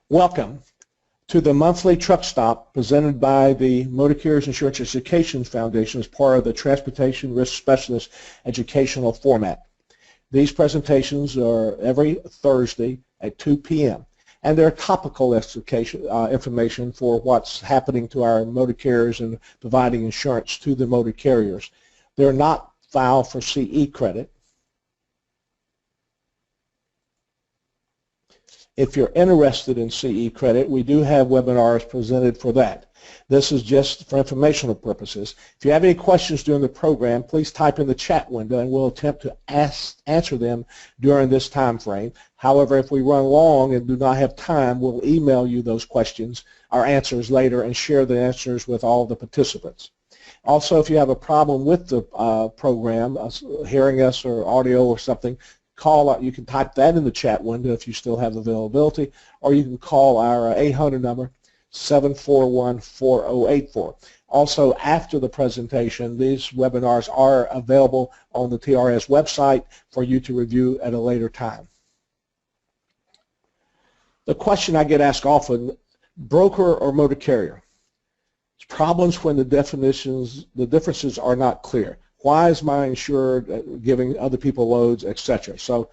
Welcome to the monthly truck stop presented by the Motor Carriers Insurance Education Foundation as part of the Transportation Risk Specialist Educational Format. These presentations are every Thursday at 2 p.m. and they're topical education, information for what's happening to our motor carriers and providing insurance to the motor carriers. They're not filed for CE credit. If you're interested in CE credit, we do have webinars presented for that. This is just for informational purposes. If you have any questions during the program, please type in the chat window and we'll attempt to answer them during this time frame. However, if we run long and do not have time, we'll email you those questions, our answers later, and share the answers with all the participants. Also, if you have a problem with the program, hearing us or audio or something, call out. You can type that in the chat window if you still have availability, or you can call our 800 number 741-4084. Also, after the presentation, these webinars are available on the TRS website for you to review at a later time. The question I get asked often, broker or motor carrier? It's problems when the differences are not clear. Why is my insured giving other people loads, etc.? So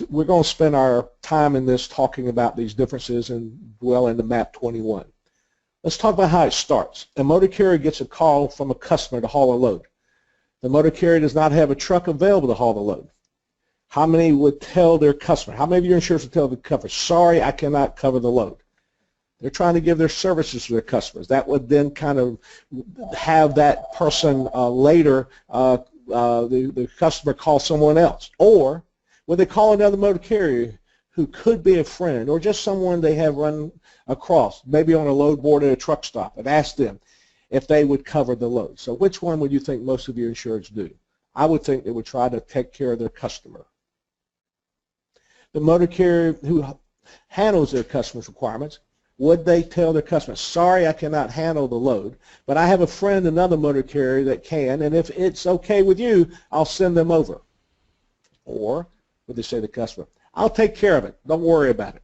we're going to spend our time in this talking about these differences and dwell into map 21. Let's talk about how it starts. A motor carrier gets a call from a customer to haul a load. The motor carrier does not have a truck available to haul the load. How many would tell their customer? How many of your insurers would tell the customer, sorry, I cannot cover the load? They're trying to give their services to their customers. That would then kind of have that person later, the customer call someone else. Or would they call another motor carrier who could be a friend or just someone they have run across, maybe on a load board at a truck stop, and ask them if they would cover the load? So which one would you think most of your insureds do? I would think they would try to take care of their customer. The motor carrier who handles their customers' requirements, would they tell their customer, sorry, I cannot handle the load, but I have a friend, another motor carrier that can, and if it's okay with you, I'll send them over? Or would they say to the customer, I'll take care of it, don't worry about it,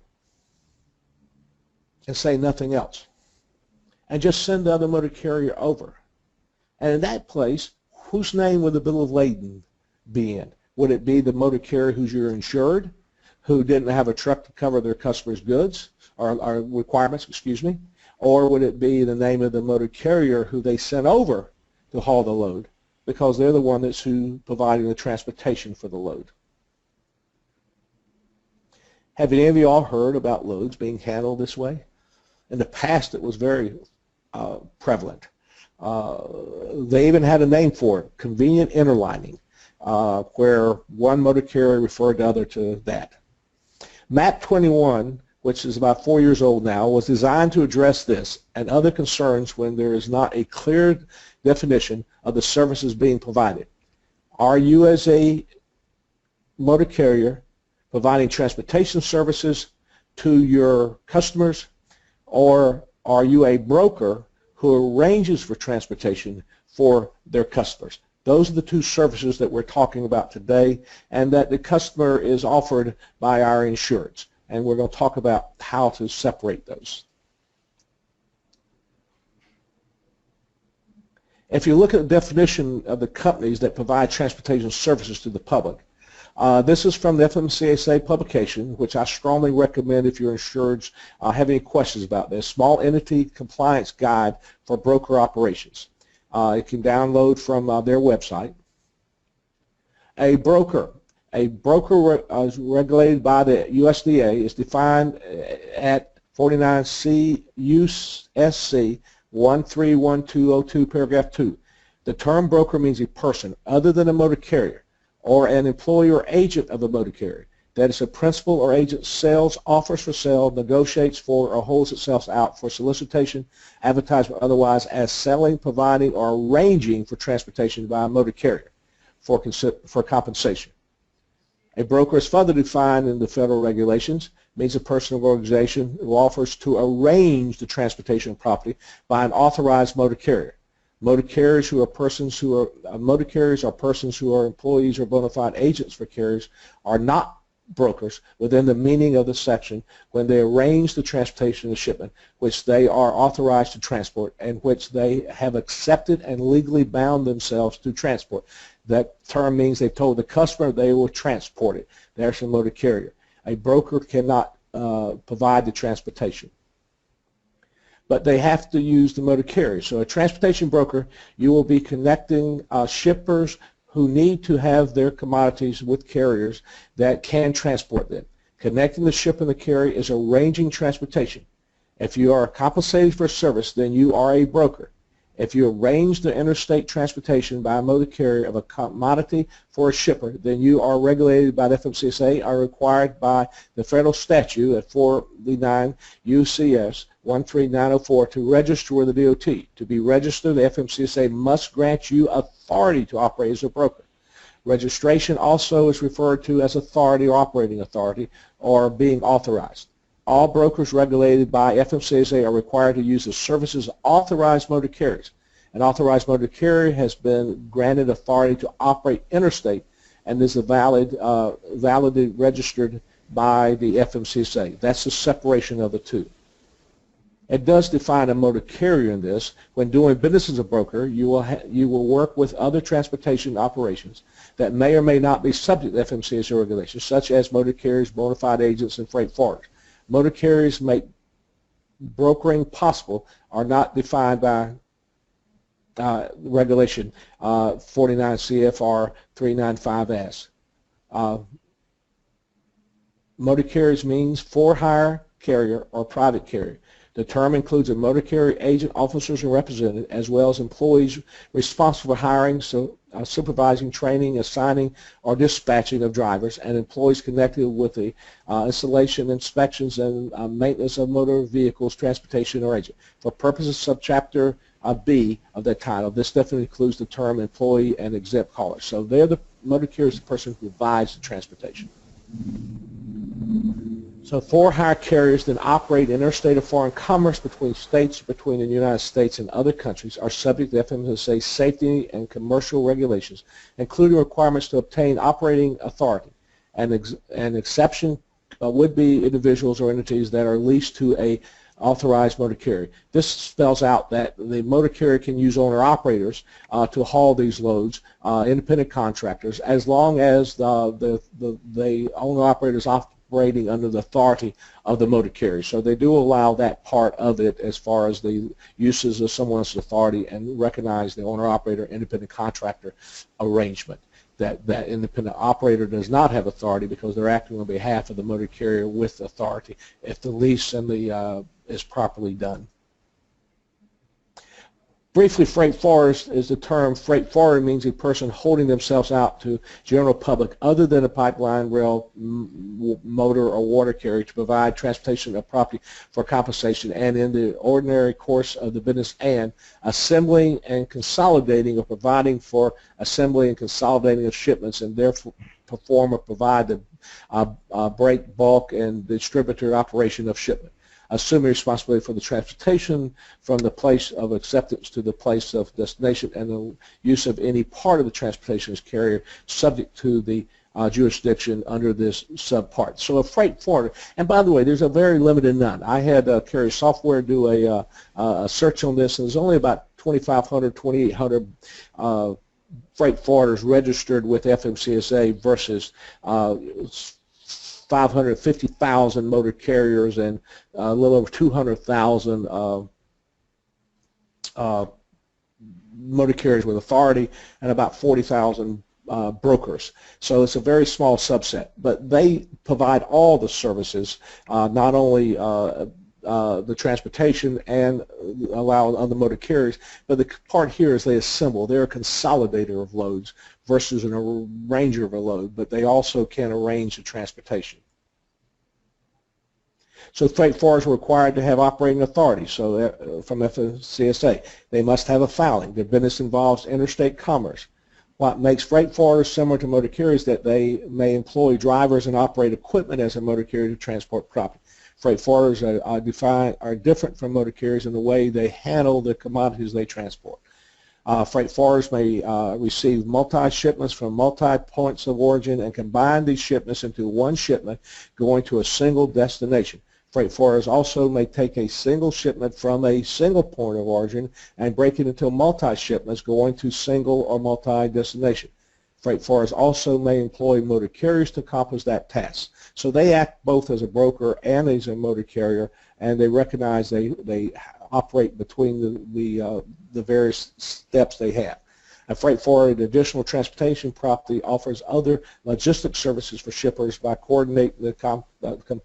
and say nothing else, and just send the other motor carrier over? And in that place, whose name would the bill of lading be in? Would it be the motor carrier who's your insured, who didn't have a truck to cover their customers' goods, or requirements, excuse me, or would it be the name of the motor carrier who they sent over to haul the load because they're the one that's who providing the transportation for the load? Have any of you all heard about loads being handled this way? In the past, it was very prevalent. They even had a name for it, convenient interlining, where one motor carrier referred the other to that. Map 21, which is about 4 years old now, was designed to address this and other concerns when there is not a clear definition of the services being provided. Are you, as a motor carrier, providing transportation services to your customers, or are you a broker who arranges for transportation for their customers? Those are the two services that we're talking about today, and that the customer is offered by our insureds. And we're going to talk about how to separate those. If you look at the definition of the companies that provide transportation services to the public, this is from the FMCSA publication, which I strongly recommend if your insureds have any questions about this. Small Entity Compliance Guide for Broker Operations. You can download from their website. A broker regulated by the USDA is defined at 49 CUSC 131202 paragraph 2. The term broker means a person other than a motor carrier or an employee or agent of a motor carrier that is a principal or agent sells, offers for sale, negotiates for, or holds itself out for solicitation, advertisement, otherwise as selling, providing, or arranging for transportation by a motor carrier for compensation. A broker is further defined in the federal regulations, means a person or organization who offers to arrange the transportation of property by an authorized motor carrier. Motor carriers are persons who are employees or bona fide agents for carriers are not brokers within the meaning of the section when they arrange the transportation of shipment which they are authorized to transport and which they have accepted and legally bound themselves to transport. That term means they've told the customer they will transport it. There's a motor carrier. A broker cannot provide the transportation, but they have to use the motor carrier. So a transportation broker, you will be connecting shippers who need to have their commodities with carriers that can transport them. Connecting the shipper and the carrier is arranging transportation. If you are compensated for a service, then you are a broker. If you arrange the interstate transportation by a motor carrier of a commodity for a shipper, then you are regulated by the FMCSA, are required by the federal statute at 49 UCS 13904 to register with the DOT. To be registered, the FMCSA must grant you authority to operate as a broker. Registration also is referred to as authority or operating authority or being authorized. All brokers regulated by FMCSA are required to use the services of authorized motor carriers. An authorized motor carrier has been granted authority to operate interstate and is validly registered by the FMCSA. That's the separation of the two. It does define a motor carrier in this. When doing business as a broker, you will work with other transportation operations that may or may not be subject to FMCSA regulations, such as motor carriers, bona fide agents, and freight forwarders. Motor carriers make brokering possible are not defined by regulation 49 CFR 395S. Motor carriers means for hire carrier or private carrier. The term includes a motor carrier agent, officers, and representatives, as well as employees responsible for hiring, supervising, training, assigning, or dispatching of drivers, and employees connected with the installation, inspections, and maintenance of motor vehicles, transportation, or agent. For purposes of Subchapter B of that title, this definitely includes the term employee and exempt callers. So they're the motor carrier is the person who provides the transportation. So for-hire carriers that operate interstate or foreign commerce between states, between the United States and other countries, are subject to FMCSA safety and commercial regulations, including requirements to obtain operating authority. An exception would be individuals or entities that are leased to a authorized motor carrier. This spells out that the motor carrier can use owner-operators to haul these loads, independent contractors, as long as the owner-operators operating under the authority of the motor carrier. So they do allow that part of it as far as the uses of someone's authority and recognize the owner-operator, independent contractor arrangement. That independent operator does not have authority because they're acting on behalf of the motor carrier with authority if the lease and the is properly done. Briefly, freight forwarders is the term. Freight forwarder means a person holding themselves out to general public other than a pipeline, rail, motor, or water carrier to provide transportation of property for compensation and in the ordinary course of the business, and assembling and consolidating or providing for assembly and consolidating of shipments, and therefore perform or provide the break, bulk, and distributor operation of shipment, assuming responsibility for the transportation from the place of acceptance to the place of destination and the use of any part of the transportation as carrier subject to the jurisdiction under this subpart. So a freight forwarder, and by the way, there's a very limited none. I had Carrier Software do a search on this, and there's only about 2,500, 2,800 freight forwarders registered with FMCSA versus 550,000 motor carriers and a little over 200,000 motor carriers with authority and about 40,000 brokers. So it's a very small subset, but they provide all the services, not only the transportation and allow other motor carriers, but the part here is they assemble. They're a consolidator of loads versus an arranger of a load, but they also can arrange the transportation. So freight forwarders are required to have operating authority. So from FMCSA, they must have a filing. Their business involves interstate commerce. What makes freight forwarders similar to motor carriers is that they may employ drivers and operate equipment as a motor carrier to transport property. Freight forwarders are different from motor carriers in the way they handle the commodities they transport. Freight forwarders may receive multi-shipments from multi-points of origin and combine these shipments into one shipment going to a single destination. Freight forwarders also may take a single shipment from a single point of origin and break it into multi-shipments going to single or multi-destination. Freight forwarders also may employ motor carriers to accomplish that task. So they act both as a broker and as a motor carrier, and they recognize they operate between the various steps they have. A freight forwarder, additional transportation property, offers other logistic services for shippers by coordinating the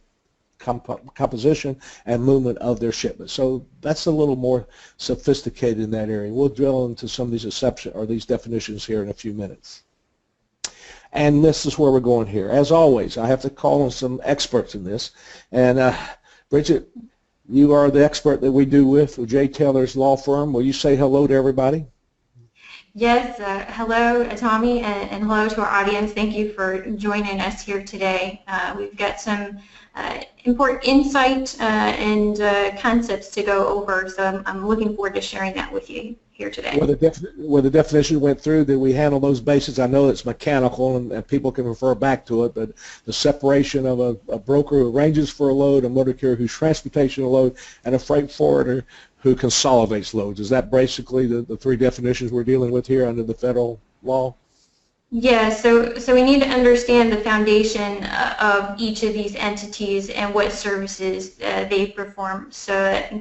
composition and movement of their shipments. So that's a little more sophisticated in that area. We'll drill into some of these exceptions or these definitions here in a few minutes. And this is where we're going here. As always, I have to call on some experts in this. And Bridgette, you are the expert that we do with J. Taylor's law firm. Will you say hello to everybody? Yes, hello Tommy, and hello to our audience. Thank you for joining us here today. We've got some important insight and concepts to go over, so I'm looking forward to sharing that with you here today. Where the definition went through, did we handle those bases? I know it's mechanical and people can refer back to it, but the separation of a broker who arranges for a load, a motor carrier who's transportation a load, and a freight forwarder who consolidates loads. Is that basically the three definitions we're dealing with here under the federal law? Yeah, so we need to understand the foundation of each of these entities and what services they perform, so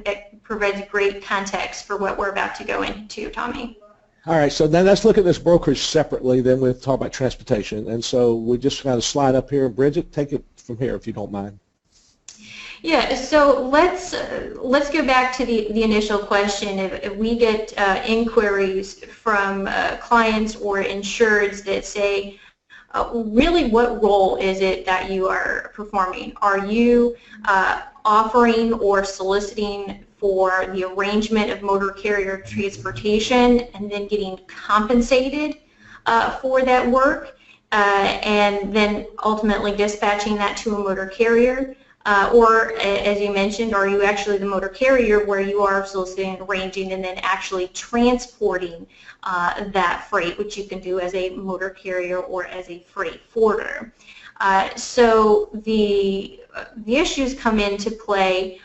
that provides great context for what we're about to go into, Tommy. All right, so then let's look at this brokerage separately, then we'll talk about transportation. And so we just kind of slide up here. Bridgette, take it from here if you don't mind. Yeah, so let's go back to the initial question. If we get inquiries from clients or insureds that say, really, what role is it that you are performing? Are you offering or soliciting for the arrangement of motor carrier transportation and then getting compensated for that work, and then ultimately dispatching that to a motor carrier? Or, as you mentioned, are you actually the motor carrier where you are soliciting and arranging and then actually transporting that freight, which you can do as a motor carrier or as a freight forwarder? So the issues come into play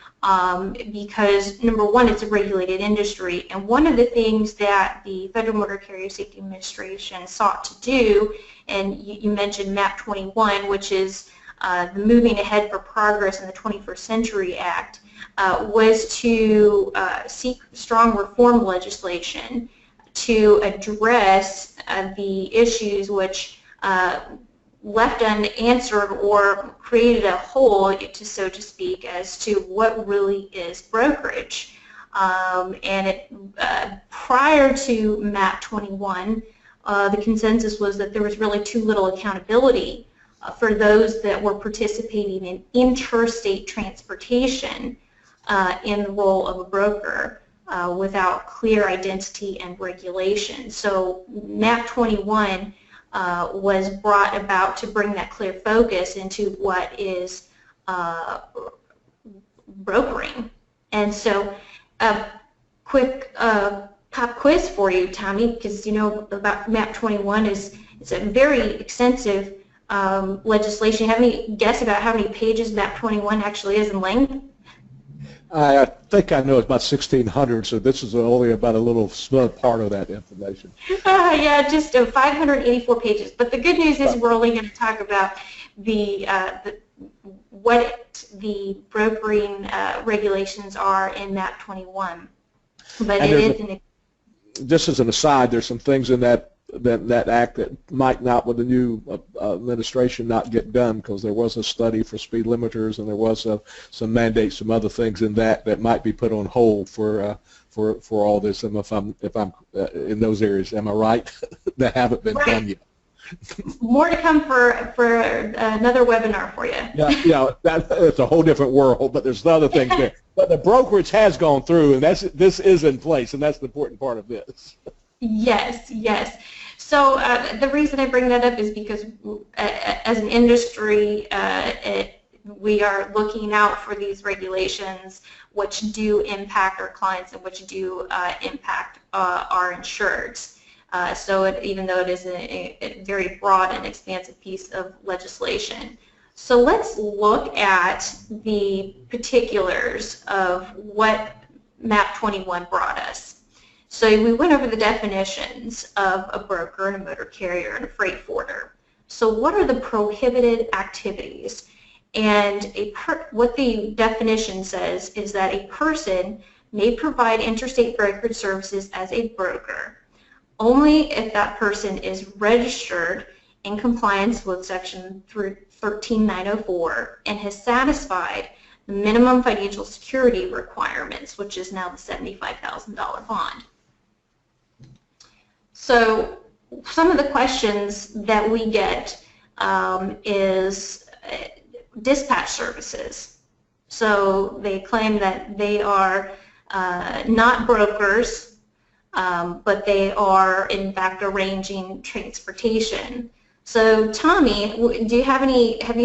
because, number one, it's a regulated industry, and one of the things that the Federal Motor Carrier Safety Administration sought to do, and you mentioned MAP 21, which is the Moving Ahead for Progress in the 21st Century Act, was to seek strong reform legislation to address the issues which left unanswered or created a hole, so to speak, as to what really is brokerage. Prior to MAP 21, the consensus was that there was really too little accountability for those that were participating in interstate transportation in the role of a broker without clear identity and regulation. So MAP 21 was brought about to bring that clear focus into what is brokering. And so a quick pop quiz for you, Tommy, because you know about MAP 21 it's a very extensive legislation. Have any guess about how many pages MAP 21 actually is in length? I think I know it's about 1,600, so this is only about a little small part of that information. Yeah, just 584 pages. But the good news is we're only going to talk about what the brokering regulations are in MAP 21. But it is just as an aside, there's some things in that act that might not, with the new administration, not get done, because there was a study for speed limiters and there was some mandates, some other things in that might be put on hold for all this. And if I'm in those areas, am I right? That haven't been done yet. More to come for another webinar for you. Yeah, it's a whole different world, but there's other things there. But the brokerage has gone through, and this is in place, and that's the important part of this. Yes, yes. So the reason I bring that up is because as an industry, we are looking out for these regulations which do impact our clients and which do impact our insureds. Even though it is a very broad and expansive piece of legislation. So let's look at the particulars of what MAP 21 brought us. So we went over the definitions of a broker and a motor carrier and a freight forwarder. So what are the prohibited activities? And what the definition says is that a person may provide interstate brokerage services as a broker only if that person is registered in compliance with Section 13904 and has satisfied the minimum financial security requirements, which is now the $75,000 bond. So some of the questions that we get is dispatch services. So they claim that they are not brokers, but they are in fact arranging transportation. So Tommy, have you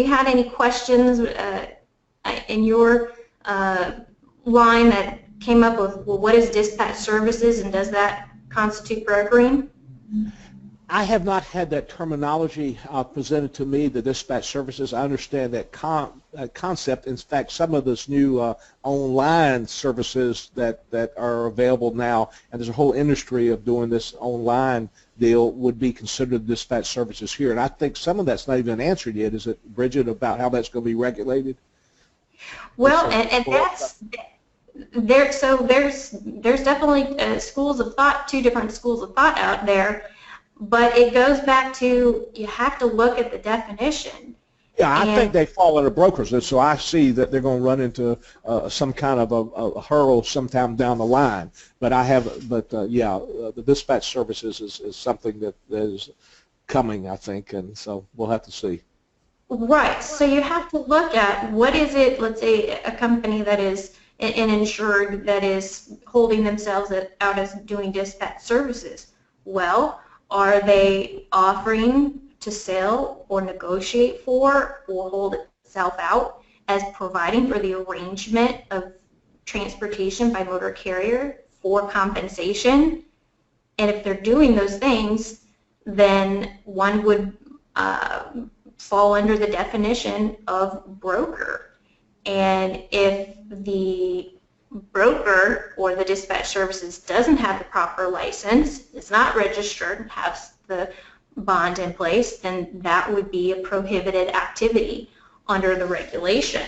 had any questions in your line that came up with, well, what is dispatch services and does that constitute brokering? I have not had that terminology presented to me, the dispatch services. I understand that concept. In fact, some of this new online services that are available now, and there's a whole industry of doing this online deal, would be considered dispatch services here. And I think some of that's not even answered yet. Is it, Bridgette, about how that's going to be regulated? Well, and that's there. So there's definitely schools of thought, two different schools of thought out there. But it goes back to, you have to look at the definition. Yeah, I think they fall under brokers, and so I see that they're going to run into some kind of a hurdle sometime down the line. But the dispatch services is something that is coming, I think, and so we'll have to see. Right. So you have to look at what is it. Let's say a company that is an insured that is holding themselves out as doing dispatch services. Well, are they offering to sell or negotiate for or hold itself out as providing for the arrangement of transportation by motor carrier for compensation? And if they're doing those things, then one would fall under the definition of broker. And if the broker or the dispatch services doesn't have the proper license, is not registered, has the bond in place, then that would be a prohibited activity under the regulation.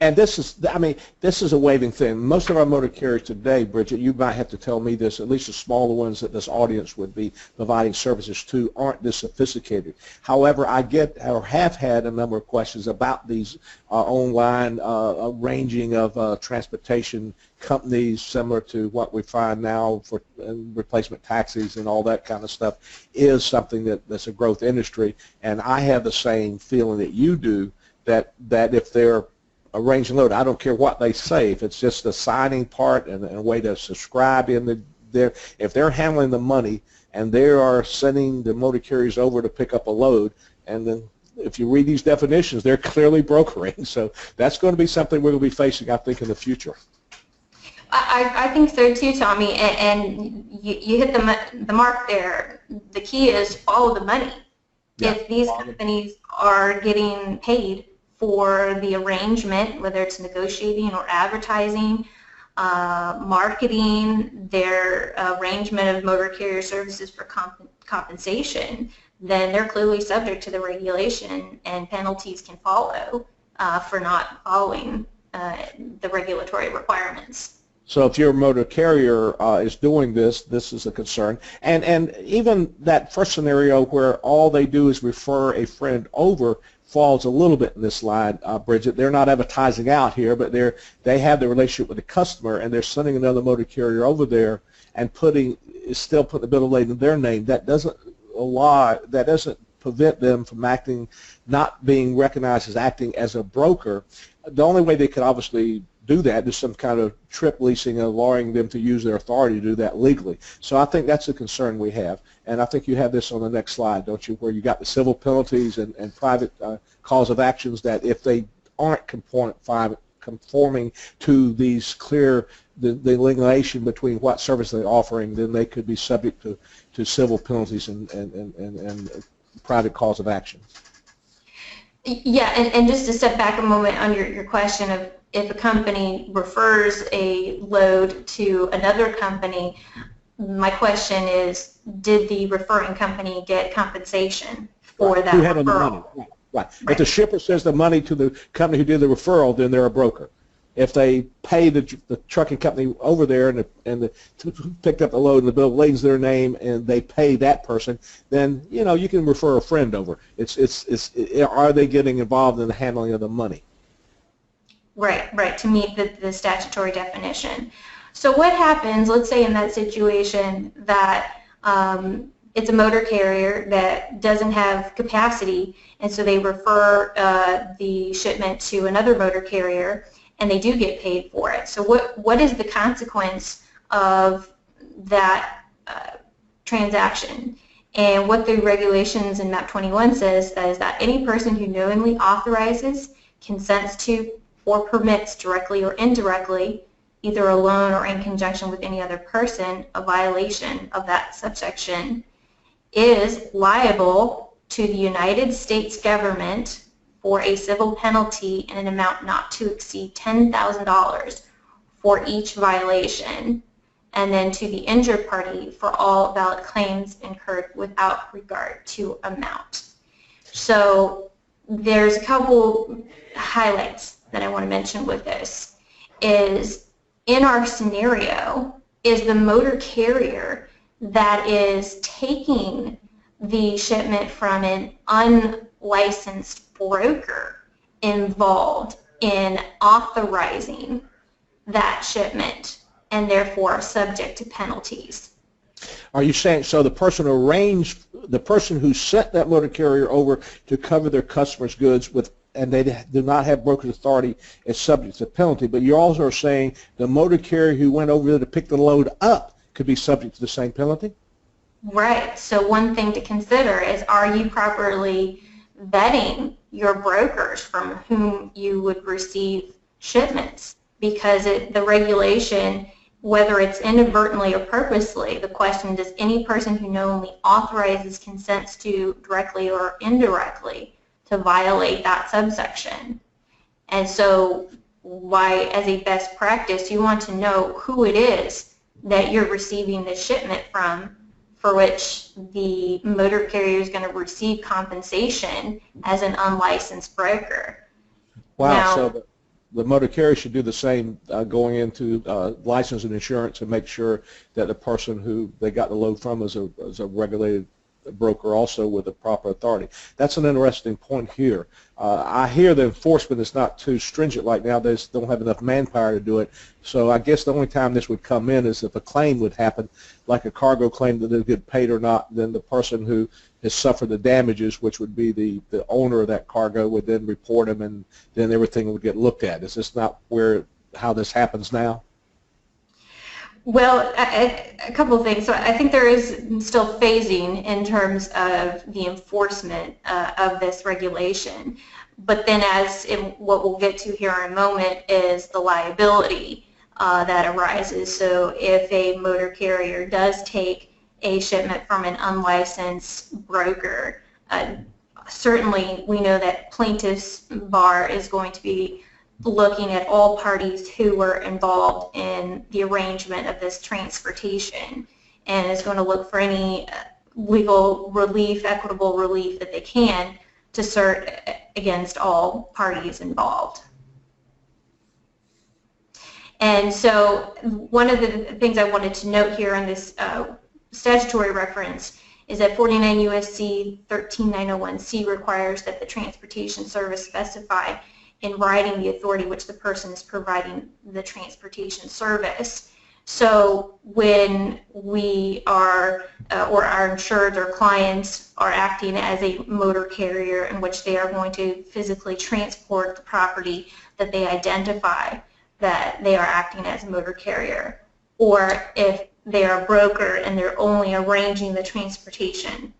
And this is a waiving thing. Most of our motor carriers today, Bridgette, you might have to tell me this, at least the smaller ones that this audience would be providing services to, aren't this sophisticated. However, I get or have had a number of questions about these online arranging of transportation companies similar to what we find now for replacement taxis and all that kind of stuff is something that's a growth industry. And I have the same feeling that you do, that if they're arrange and load, I don't care what they say, if it's just the signing part and a way to subscribe in there, if they're handling the money and they are sending the motor carriers over to pick up a load, and then if you read these definitions, they're clearly brokering. So that's going to be something we're going to be facing, I think, in the future. I think so too, Tommy, and you hit the mark there. The key is follow the money. Yeah. If these companies are getting paid for the arrangement, whether it's negotiating or advertising, marketing, their arrangement of motor carrier services for compensation, then they're clearly subject to the regulation, and penalties can follow for not following the regulatory requirements. So if your motor carrier is doing this, this is a concern. And even that first scenario where all they do is refer a friend over falls a little bit in this line, Bridgette. They're not advertising out here, but they have the relationship with the customer, and they're sending another motor carrier over there and still putting the bill of lading in their name. That doesn't prevent them from not being recognized as acting as a broker. The only way they could obviously do that, do some kind of trip leasing, allowing them to use their authority to do that legally. So I think that's a concern we have. And I think you have this on the next slide, don't you, where you got the civil penalties and private cause of actions that if they aren't conforming to these clear delineation between what service they're offering, then they could be subject to civil penalties and private cause of action. Yeah, and just to step back a moment on your question of if a company refers a load to another company, my question is, did the referring company get compensation for that Who handled the referral? money? Right. If the shipper says the money to the company who did the referral, then they're a broker. If they pay the trucking company over there and the who picked up the load and the bill of lading's their name and they pay that person, then you can refer a friend over. Are they getting involved in the handling of the money? Right, to meet the statutory definition. So what happens, let's say in that situation that it's a motor carrier that doesn't have capacity, and so they refer the shipment to another motor carrier, and they do get paid for it. So what is the consequence of that transaction? And what the regulations in MAP 21 says is that any person who knowingly authorizes, consents to, or permits directly or indirectly, either alone or in conjunction with any other person, a violation of that subsection is liable to the United States government for a civil penalty in an amount not to exceed $10,000 for each violation, and then to the injured party for all valid claims incurred without regard to amount. So there's a couple highlights that I want to mention with this. Is in our scenario, is the motor carrier that is taking the shipment from an unlicensed broker involved in authorizing that shipment and therefore subject to penalties? Are you saying so the person who sent that motor carrier over to cover their customers' goods and they do not have broker's authority is subject to penalty, but you also are saying the motor carrier who went over there to pick the load up could be subject to the same penalty? Right. So one thing to consider is, are you properly vetting your brokers from whom you would receive shipments? Because the regulation, whether it's inadvertently or purposely, the question is any person who knowingly authorizes, consents to, directly or indirectly, to violate that subsection. And so why, as a best practice, you want to know who it is that you're receiving the shipment from, for which the motor carrier is going to receive compensation as an unlicensed broker. Wow, now, so the motor carrier should do the same going into license and insurance and make sure that the person who they got the load from is a regulated broker also with the proper authority. That's an interesting point here. I hear the enforcement is not too stringent right now. They just don't have enough manpower to do it. So I guess the only time this would come in is if a claim would happen, like a cargo claim that they get paid or not, then the person who has suffered the damages, which would be the owner of that cargo, would then report them, and then everything would get looked at. Is this not how this happens now? Well, a couple of things. So I think there is still phasing in terms of the enforcement of this regulation. But then what we'll get to here in a moment is the liability that arises. So if a motor carrier does take a shipment from an unlicensed broker, certainly we know that plaintiff's bar is going to be looking at all parties who were involved in the arrangement of this transportation, and is going to look for any legal relief, equitable relief that they can to assert against all parties involved. And so one of the things I wanted to note here on this statutory reference is that 49 U.S.C. 13901C requires that the transportation service specify in writing the authority which the person is providing the transportation service. So when we are, or our insured or clients are acting as a motor carrier in which they are going to physically transport the property that they identify, that they are acting as a motor carrier, or if they are a broker and they're only arranging the transportation,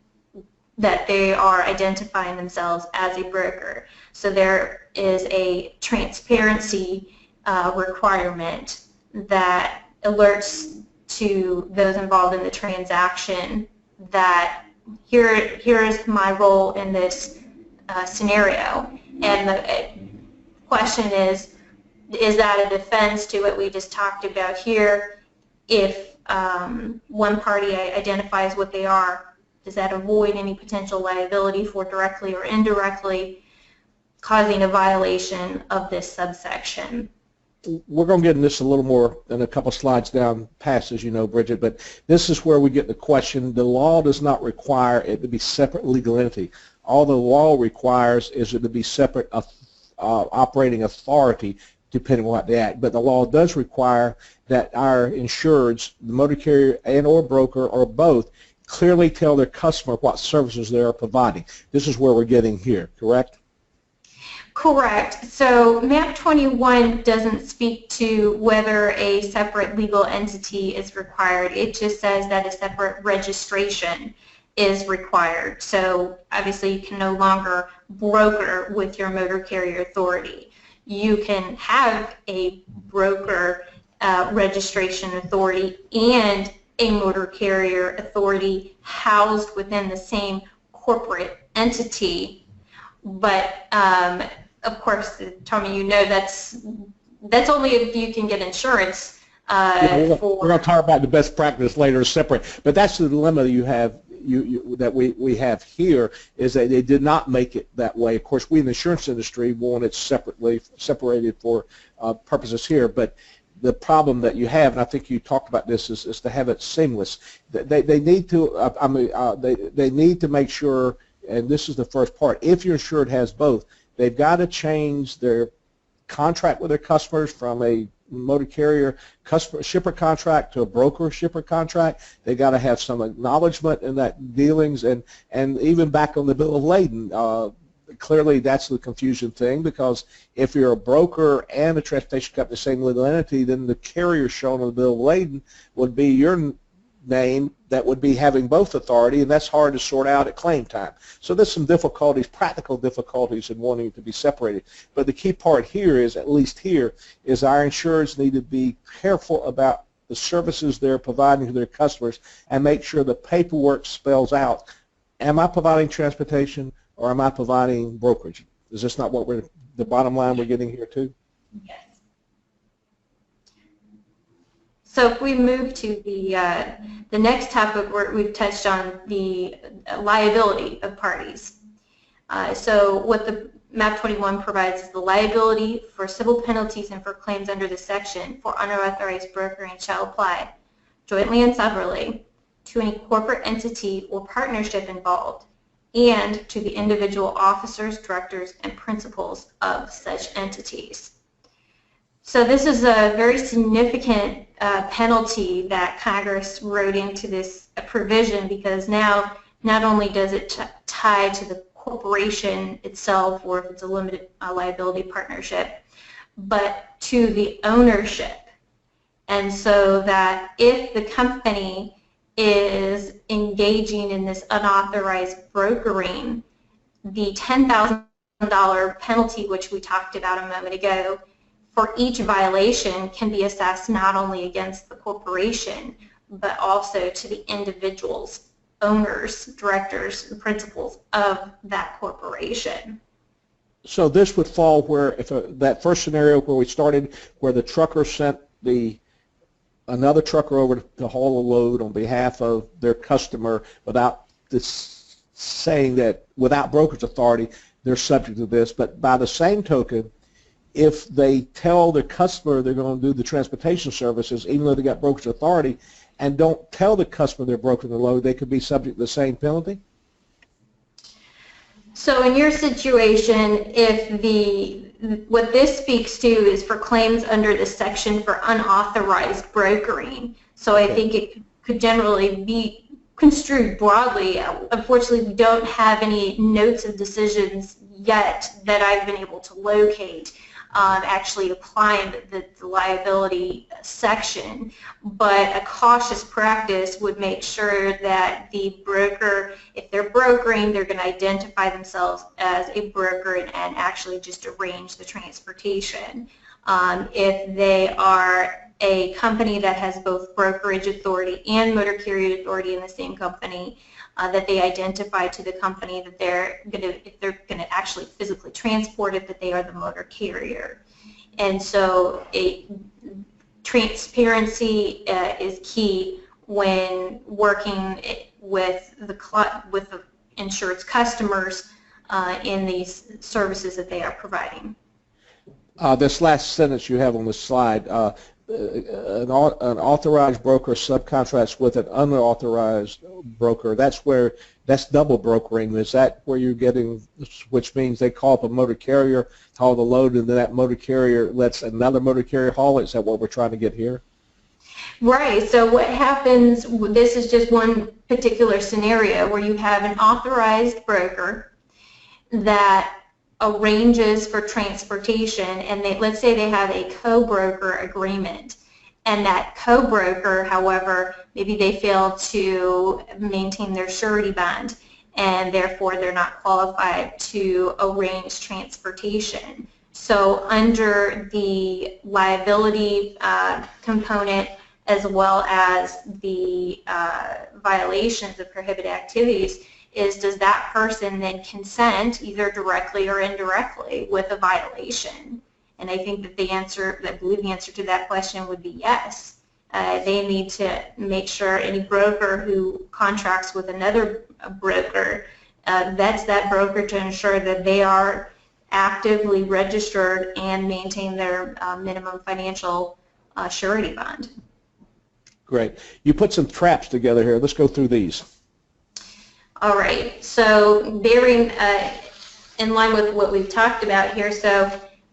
that they are identifying themselves as a broker. So there is a transparency requirement that alerts to those involved in the transaction that here is my role in this scenario. And the question is that a defense to what we just talked about here? If one party identifies what they are, does that avoid any potential liability for directly or indirectly causing a violation of this subsection? We're going to get into this a little more in a couple slides down past, as you know, Bridget, but this is where we get the question. The law does not require it to be separate legal entity. All the law requires is it to be separate operating authority, depending on what they act. But the law does require that our insureds, the motor carrier and or broker or both, clearly tell their customer what services they are providing. This is where we're getting here, correct? Correct. So MAP 21 doesn't speak to whether a separate legal entity is required. It just says that a separate registration is required. So obviously you can no longer broker with your motor carrier authority. You can have a broker registration authority and a motor carrier authority housed within the same corporate entity, but of course, Tommy, you know that's only if you can get insurance. We're going to talk about the best practice later, separate. But that's the dilemma that you have. That we have here is that they did not make it that way. Of course, we in the insurance industry want it separated for purposes here. But the problem that you have, and I think you talked about this, is to have it seamless. They need to. They need to make sure, and this is the first part. If your insured has both, they've got to change their contract with their customers from a motor carrier customer shipper contract to a broker shipper contract. They got to have some acknowledgement in that dealings, and even back on the bill of lading. Clearly, that's the confusion thing, because if you're a broker and a transportation company, the same legal entity, then the carrier shown on the bill of lading would be your name that would be having both authority, and that's hard to sort out at claim time. So there's some difficulties, practical difficulties in wanting to be separated. But the key part here is, at least here, is our insurers need to be careful about the services they're providing to their customers and make sure the paperwork spells out, am I providing transportation or am I providing brokerage? Is this not what the bottom line we're getting here too? Yes. So if we move to the next topic, we've touched on the liability of parties. So what the MAP 21 provides is the liability for civil penalties and for claims under this section for unauthorized brokering shall apply jointly and severally to any corporate entity or partnership involved and to the individual officers, directors, and principals of such entities. So this is a very significant penalty that Congress wrote into this provision, because now not only does it tie to the corporation itself, or if it's a limited liability partnership, but to the ownership. And so that if the company is engaging in this unauthorized brokering, the $10,000 penalty, which we talked about a moment ago, for each violation can be assessed not only against the corporation, but also to the individuals, owners, directors, and principals of that corporation. So this would fall where, if that first scenario where we started, where the trucker sent another trucker over to haul a load on behalf of their customer without this saying that without brokerage authority, they're subject to this. But by the same token, if they tell their customer they're going to do the transportation services, even though they got brokerage authority, and don't tell the customer they're brokering the load, they could be subject to the same penalty? So in your situation, if what this speaks to is for claims under the section for unauthorized brokering, so I think it could generally be construed broadly. Unfortunately, we don't have any notes of decisions yet that I've been able to locate actually applying the liability section, but a cautious practice would make sure that the broker, if they're brokering, they're going to identify themselves as a broker and actually just arrange the transportation. If they are a company that has both brokerage authority and motor carrier authority in the same company, that they identify to the company that they're going to, if they're going to actually physically transport it, that they are the motor carrier. And so transparency is key when working with the insured's customers in these services that they are providing. This last sentence you have on the slide, an authorized broker subcontracts with an unauthorized broker. That's double brokering. Is that where you're getting, which means they call up a motor carrier to haul the load, and then that motor carrier lets another motor carrier haul it? Is that what we're trying to get here? Right. So what happens, this is just one particular scenario where you have an authorized broker that arranges for transportation, and let's say they have a co-broker agreement, and that co-broker, however, maybe they fail to maintain their surety bond, and therefore they're not qualified to arrange transportation. So under the liability component, as well as the violations of prohibited activities, does that person then consent, either directly or indirectly, with a violation? And I think that I believe the answer to that question would be yes. They need to make sure any broker who contracts with another broker vets that broker to ensure that they are actively registered and maintain their minimum financial surety bond. Great. You put some traps together here. Let's go through these. All right, so bearing in line with what we've talked about here, so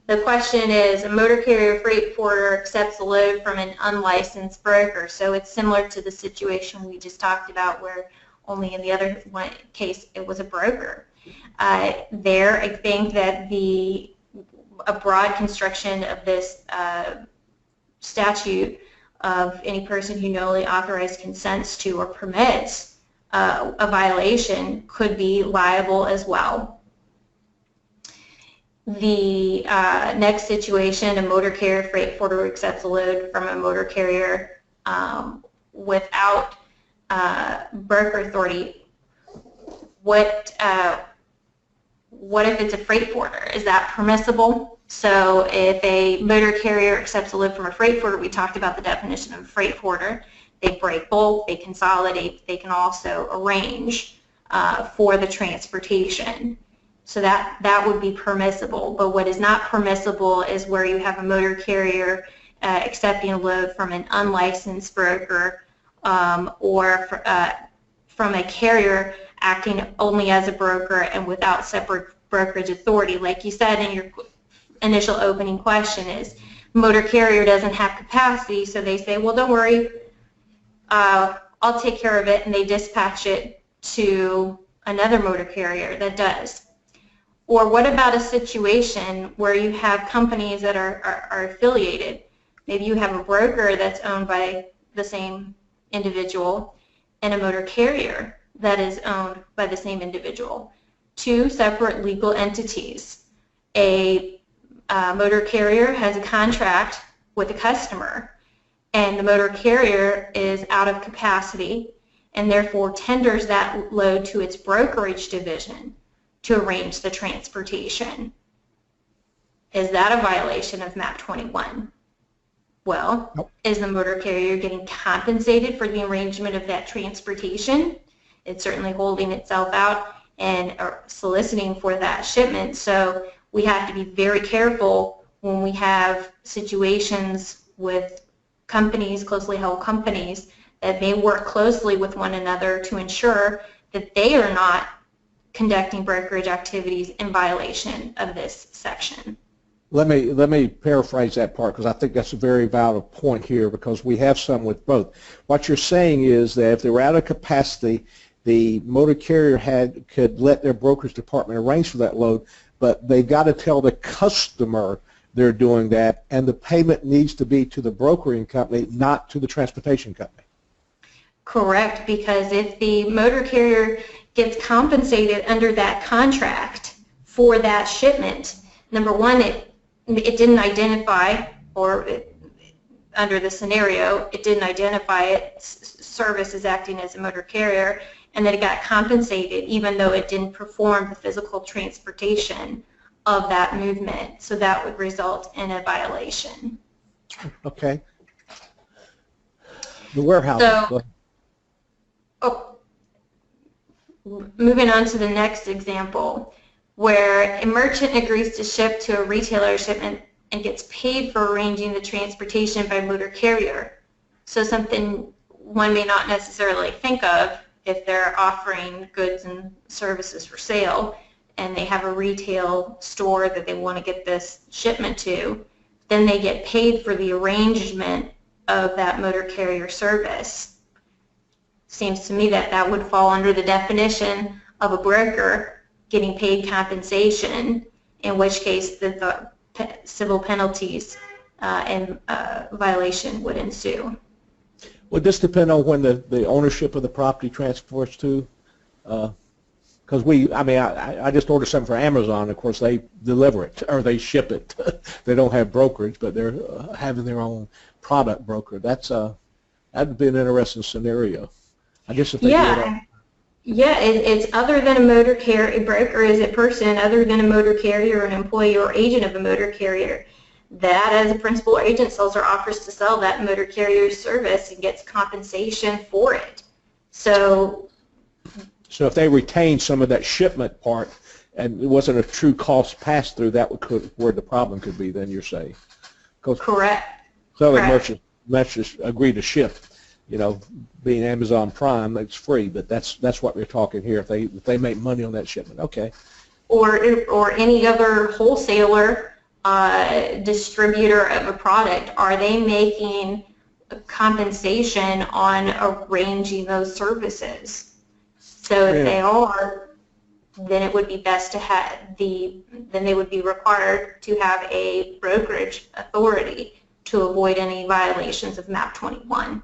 the question is, a motor carrier freight forwarder accepts a load from an unlicensed broker. So it's similar to the situation we just talked about, where only in the other case it was a broker. There, I think that a broad construction of this statute of any person who knowingly authorized, consents to, or permits a violation could be liable as well. The next situation, a motor carrier freight forwarder accepts a load from a motor carrier without broker authority. What if it's a freight forwarder? Is that permissible? So if a motor carrier accepts a load from a freight forwarder, we talked about the definition of a freight forwarder. They break bulk, they consolidate, they can also arrange for the transportation. So that would be permissible. But what is not permissible is where you have a motor carrier accepting a load from an unlicensed broker or from a carrier acting only as a broker and without separate brokerage authority. Like you said in your initial opening question, is motor carrier doesn't have capacity, so they say, well, don't worry, I'll take care of it, and they dispatch it to another motor carrier that does. Or what about a situation where you have companies that are affiliated? Maybe you have a broker that's owned by the same individual and a motor carrier that is owned by the same individual. Two separate legal entities. A motor carrier has a contract with a customer, and the motor carrier is out of capacity and therefore tenders that load to its brokerage division to arrange the transportation. Is that a violation of MAP 21? Well, nope. Is the motor carrier getting compensated for the arrangement of that transportation? It's certainly holding itself out and soliciting for that shipment. So we have to be very careful when we have situations with companies, closely held companies, that may work closely with one another to ensure that they are not conducting brokerage activities in violation of this section. Let me paraphrase that part, because I think that's a very valid point here, because we have some with both. What you're saying is that if they were out of capacity, the motor carrier could let their brokerage department arrange for that load, but they've got to tell the customer they're doing that, and the payment needs to be to the brokering company, not to the transportation company. Correct, because if the motor carrier gets compensated under that contract for that shipment, number one, it didn't identify, or under the scenario, it didn't identify its service as acting as a motor carrier, and then it got compensated even though it didn't perform the physical transportation of that movement. So that would result in a violation. Okay. The warehouse. So, moving on to the next example, where a merchant agrees to ship to a retailer shipment and gets paid for arranging the transportation by motor carrier. So something one may not necessarily think of if they're offering goods and services for sale and they have a retail store that they want to get this shipment to, then they get paid for the arrangement of that motor carrier service. Seems to me that that would fall under the definition of a broker getting paid compensation, in which case the civil penalties and violation would ensue. Would this depend on when the ownership of the property transfers to? Because I just ordered something for Amazon. Of course, they deliver it or they ship it. They don't have brokerage, but they're having their own product broker. That'd be an interesting scenario. I guess if they do it. Yeah, it's other than a motor carrier. A broker is a person other than a motor carrier, an employee or agent of a motor carrier that, as a principal or agent, sells or offers to sell that motor carrier's service and gets compensation for it. So if they retain some of that shipment part and it wasn't a true cost pass-through, that would where the problem could be, then you're saying. Correct. So the merchants agree to ship. Being Amazon Prime, it's free, but that's what we're talking here. If they make money on that shipment, okay. Or any other wholesaler, distributor of a product, are they making compensation on arranging those services? So if they are, then it would be best to have then they would be required to have a brokerage authority to avoid any violations of MAP 21.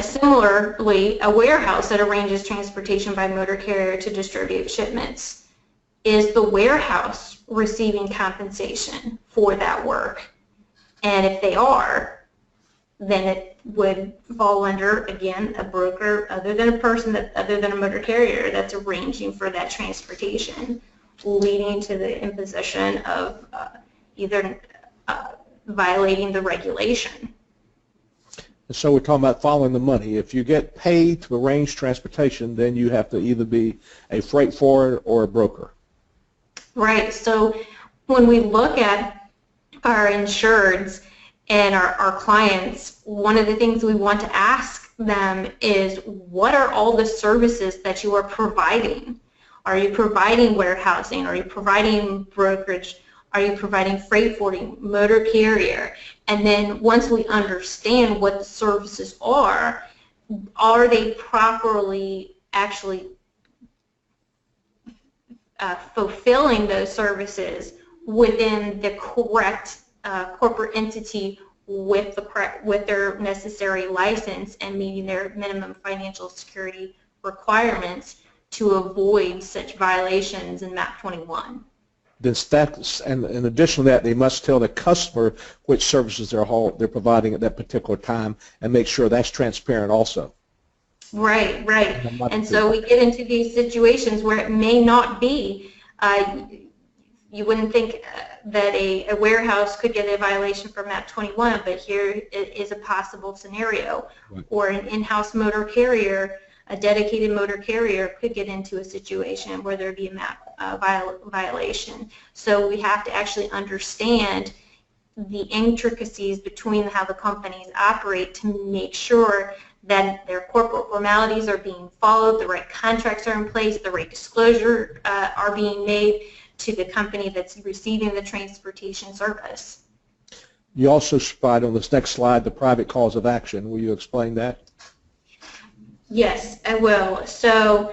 Similarly, a warehouse that arranges transportation by motor carrier to distribute shipments, is the warehouse receiving compensation for that work? And if they are, then it would fall under, again, a broker other than a person, other than a motor carrier that's arranging for that transportation, leading to the imposition of either violating the regulation. So we're talking about following the money. If you get paid to arrange transportation, then you have to either be a freight forwarder or a broker. Right. So when we look at our insureds and our clients, one of the things we want to ask them is, what are all the services that you are providing? Are you providing warehousing? Are you providing brokerage? Are you providing freight forwarding, motor carrier? And then once we understand what the services are they properly actually fulfilling those services within the correct corporate entity with their necessary license and meeting their minimum financial security requirements to avoid such violations in MAP 21? And in addition to that, they must tell the customer which services they're providing at that particular time and make sure that's transparent also. Right. And so we get into these situations where it may not be. You wouldn't think that a warehouse could get a violation for MAP 21, but here is a possible scenario. Right. Or an in-house motor carrier, a dedicated motor carrier could get into a situation where there'd be a MAP violation. So we have to actually understand the intricacies between how the companies operate to make sure that their corporate formalities are being followed, the right contracts are in place, the right disclosure are being made to the company that's receiving the transportation service. You also provide on this next slide the private cause of action. Will you explain that? Yes, I will. So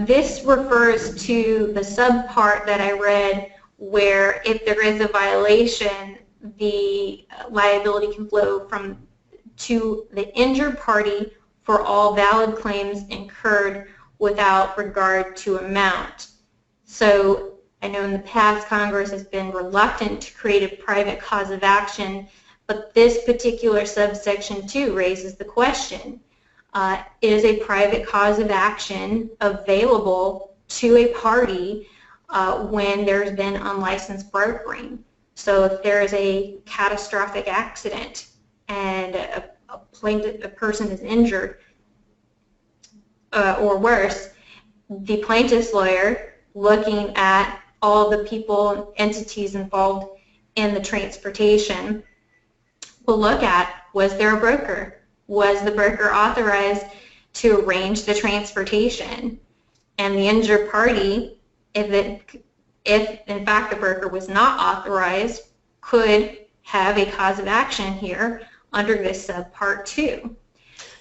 this refers to the subpart that I read where if there is a violation, the liability can flow to the injured party for all valid claims incurred without regard to amount. So I know in the past Congress has been reluctant to create a private cause of action, but this particular subsection 2 raises the question. Is a private cause of action available to a party when there's been unlicensed brokering? So if there is a catastrophic accident and a person is injured or worse, the plaintiff's lawyer, looking at all the people and entities involved in the transportation, will look at, was there a broker? Was the broker authorized to arrange the transportation? And the injured party, if in fact the broker was not authorized, could have a cause of action here under this subpart 2.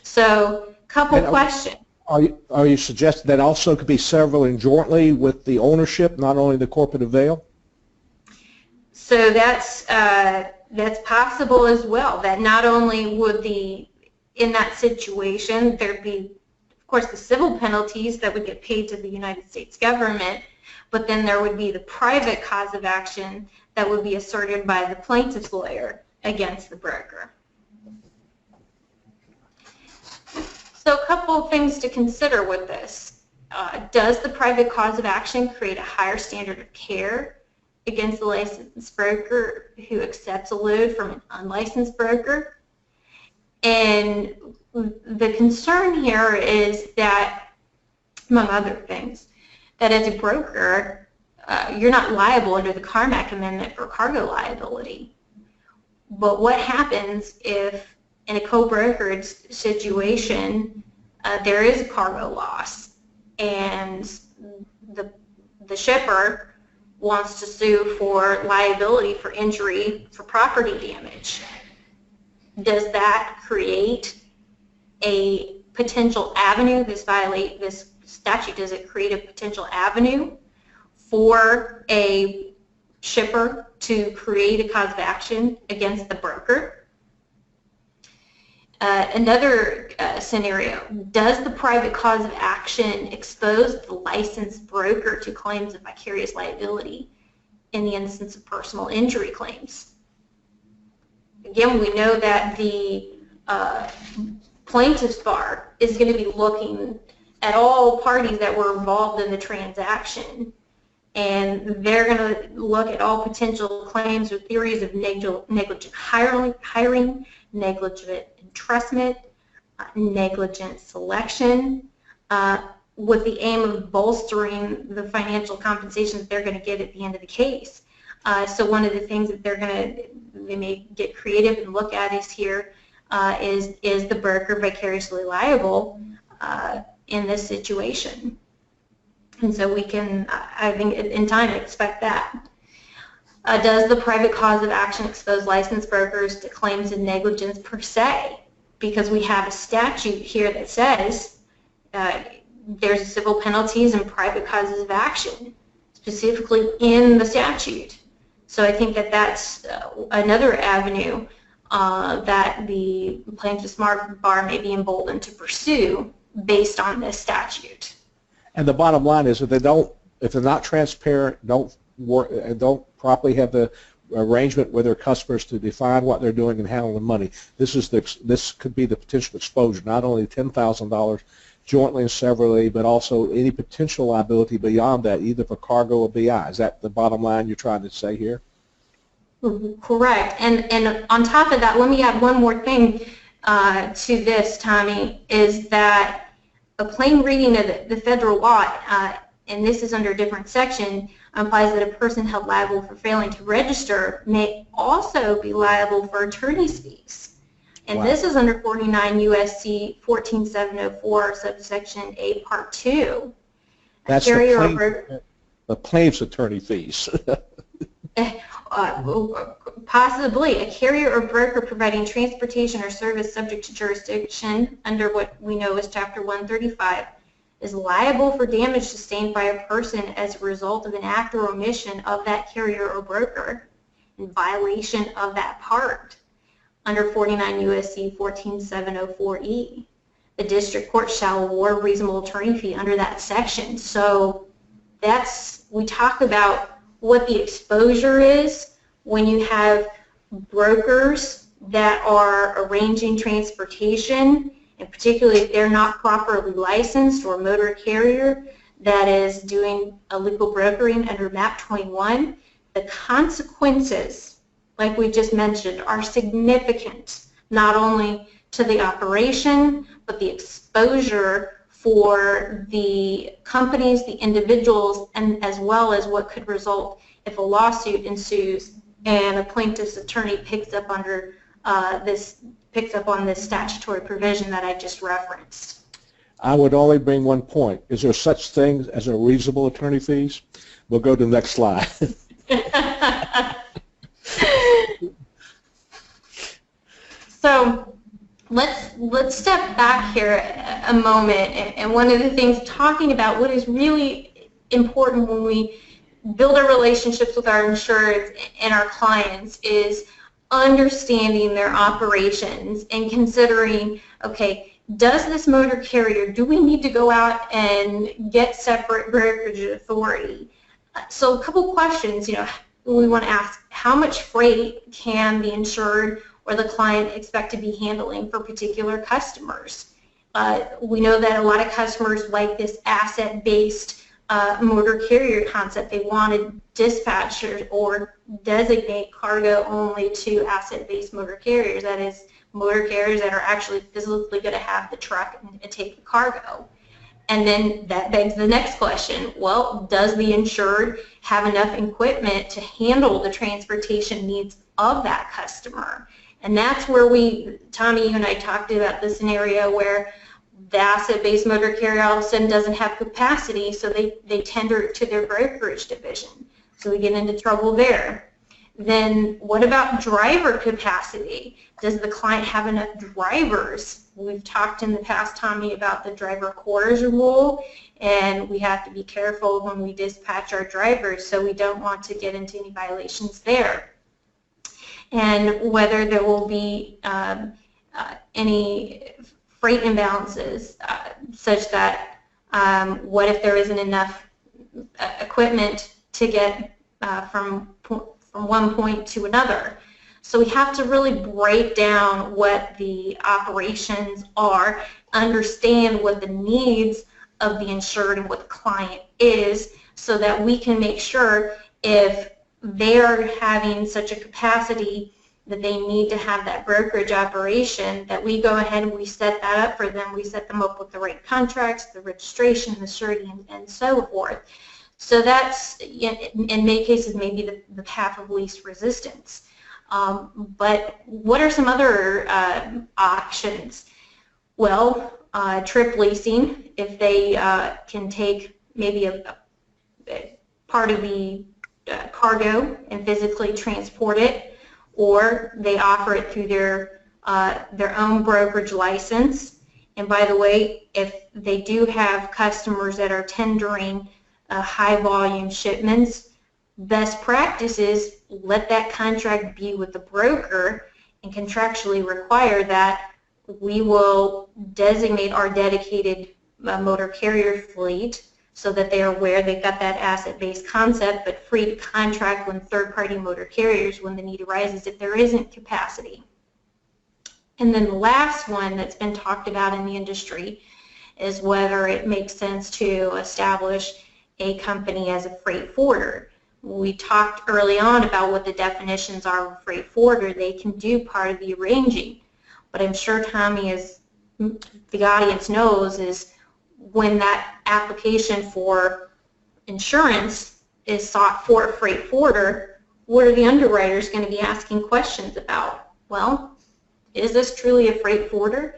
So, couple questions. Are you suggesting that also could be severed jointly with the ownership, not only the corporate avail? So that's possible as well. That not only would in that situation, there'd be, of course, the civil penalties that would get paid to the United States government, but then there would be the private cause of action that would be asserted by the plaintiff's lawyer against the broker. So a couple of things to consider with this. Does the private cause of action create a higher standard of care against the licensed broker who accepts a load from an unlicensed broker? And the concern here is that, among other things, that as a broker, you're not liable under the Carmack Amendment for cargo liability. But what happens if, in a co-brokerage situation, there is a cargo loss and the shipper wants to sue for liability for injury for property damage? Does that create a potential avenue? This statute, does it create a potential avenue for a shipper to create a cause of action against the broker? Another scenario, does the private cause of action expose the licensed broker to claims of vicarious liability in the instance of personal injury claims? Again, we know that the plaintiff's bar is going to be looking at all parties that were involved in the transaction, and they're going to look at all potential claims or theories of negligent hiring, negligent entrustment, negligent selection, with the aim of bolstering the financial compensations they're going to get at the end of the case. So one of the things that they may get creative and look at is the broker vicariously liable in this situation? And so we can, I think, in time expect that. Does the private cause of action expose licensed brokers to claims of negligence per se? Because we have a statute here that says there's civil penalties and private causes of action, specifically in the statute. So I think that that's another avenue that the plaintiff's bar may be emboldened to pursue based on this statute. And the bottom line is, if they're not transparent, don't properly have the arrangement with their customers to define what they're doing and handle the money, this could be the potential exposure, not only $10,000 jointly and severally, but also any potential liability beyond that, either for cargo or BI. Is that the bottom line you're trying to say here? Correct. And on top of that, let me add one more thing to this, Tommy, is that a plain reading of the federal law, and this is under a different section, implies that a person held liable for failing to register may also be liable for attorney's fees. And this is under 49 U.S.C. 14704, subsection A, Part 2. That's the plaintiff's attorney fees. Possibly a carrier or broker providing transportation or service subject to jurisdiction under what we know as Chapter 135 is liable for damage sustained by a person as a result of an act or omission of that carrier or broker in violation of that part under 49 U.S.C. 14704E. The district court shall award reasonable attorney fee under that section. So we talk about what the exposure is when you have brokers that are arranging transportation, and particularly if they're not properly licensed, or a motor carrier that is doing illegal brokering under MAP 21, the consequences, like we just mentioned, are significant, not only to the operation, but the exposure for the companies, the individuals, and as well as what could result if a lawsuit ensues and a plaintiff's attorney picks up on this statutory provision that I just referenced. I would only bring one point. Is there such thing as a reasonable attorney fees? We'll go to the next slide. So let's step back here a moment, and one of the things talking about what is really important when we build our relationships with our insureds and our clients is understanding their operations and considering, okay, does this motor carrier, do we need to go out and get separate brokerage authority? So a couple questions, we want to ask, how much freight can the insured or the client expect to be handling for particular customers? We know that a lot of customers like this asset-based motor carrier concept. They want to dispatch or designate cargo only to asset-based motor carriers. That is, motor carriers that are actually physically going to have the truck and take the cargo. And then that begs the next question. Well, does the insured have enough equipment to handle the transportation needs of that customer? And that's where Tommy, you and I talked about the scenario where the asset-based motor carrier all of a sudden doesn't have capacity, so they tender it to their brokerage division. So we get into trouble there. Then what about driver capacity? Does the client have enough drivers? We've talked in the past, Tommy, about the driver quarters rule, and we have to be careful when we dispatch our drivers, so we don't want to get into any violations there. And whether there will be any freight imbalances such that what if there isn't enough equipment to get from one point to another. So we have to really break down what the operations are, understand what the needs of the insured and what the client is, so that we can make sure if they're having such a capacity that they need to have that brokerage operation, that we go ahead and we set that up for them. We set them up with the right contracts, the registration, the surety, and so forth. So that's, in many cases, maybe the path of least resistance. But what are some other options? Well, trip leasing, if they can take maybe a part of the cargo and physically transport it, or they offer it through their own brokerage license. And by the way, if they do have customers that are tendering high volume shipments, best practice is let that contract be with the broker and contractually require that we will designate our dedicated motor carrier fleet so that they are aware they've got that asset-based concept, but free to contract with third-party motor carriers when the need arises if there isn't capacity. And then the last one that's been talked about in the industry is whether it makes sense to establish a company as a freight forwarder. We talked early on about what the definitions are of a freight forwarder. They can do part of the arranging, but I'm sure Tommy, as the audience knows, is when that application for insurance is sought for a freight forwarder, what are the underwriters going to be asking questions about? Well, is this truly a freight forwarder?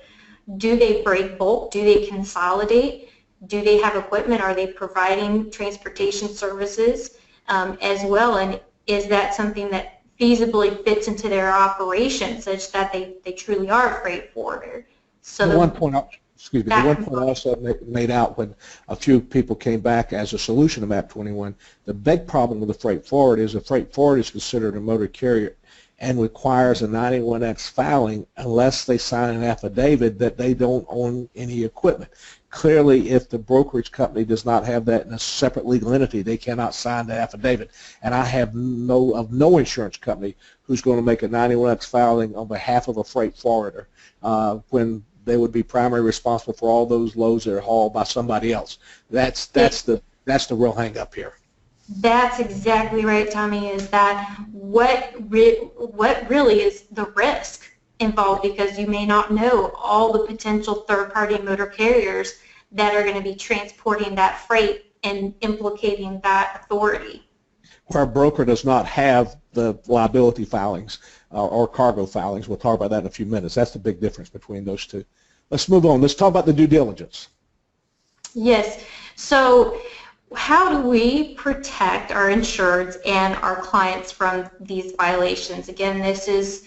Do they break bulk? Do they consolidate? Do they have equipment? Are they providing transportation services as well? And is that something that feasibly fits into their operation such that they truly are a freight forwarder. So the one point, excuse me, the one point I also made out when a few people came back as a solution to MAP 21, the big problem with the freight forward is a freight forward is considered a motor carrier and requires a 91X filing unless they sign an affidavit that they don't own any equipment. Clearly, if the brokerage company does not have that in a separate legal entity, they cannot sign the affidavit. And I have no insurance company who's going to make a 91X filing on behalf of a freight forwarder when they would be primarily responsible for all those loads that are hauled by somebody else. That's the real hang up here. That's exactly right, Tommy, is that what really is the risk involved, because you may not know all the potential third-party motor carriers that are going to be transporting that freight and implicating that authority. Where a broker does not have the liability filings or cargo filings. We'll talk about that in a few minutes. That's the big difference between those two. Let's move on. Let's talk about the due diligence. Yes. So how do we protect our insureds and our clients from these violations? Again, this is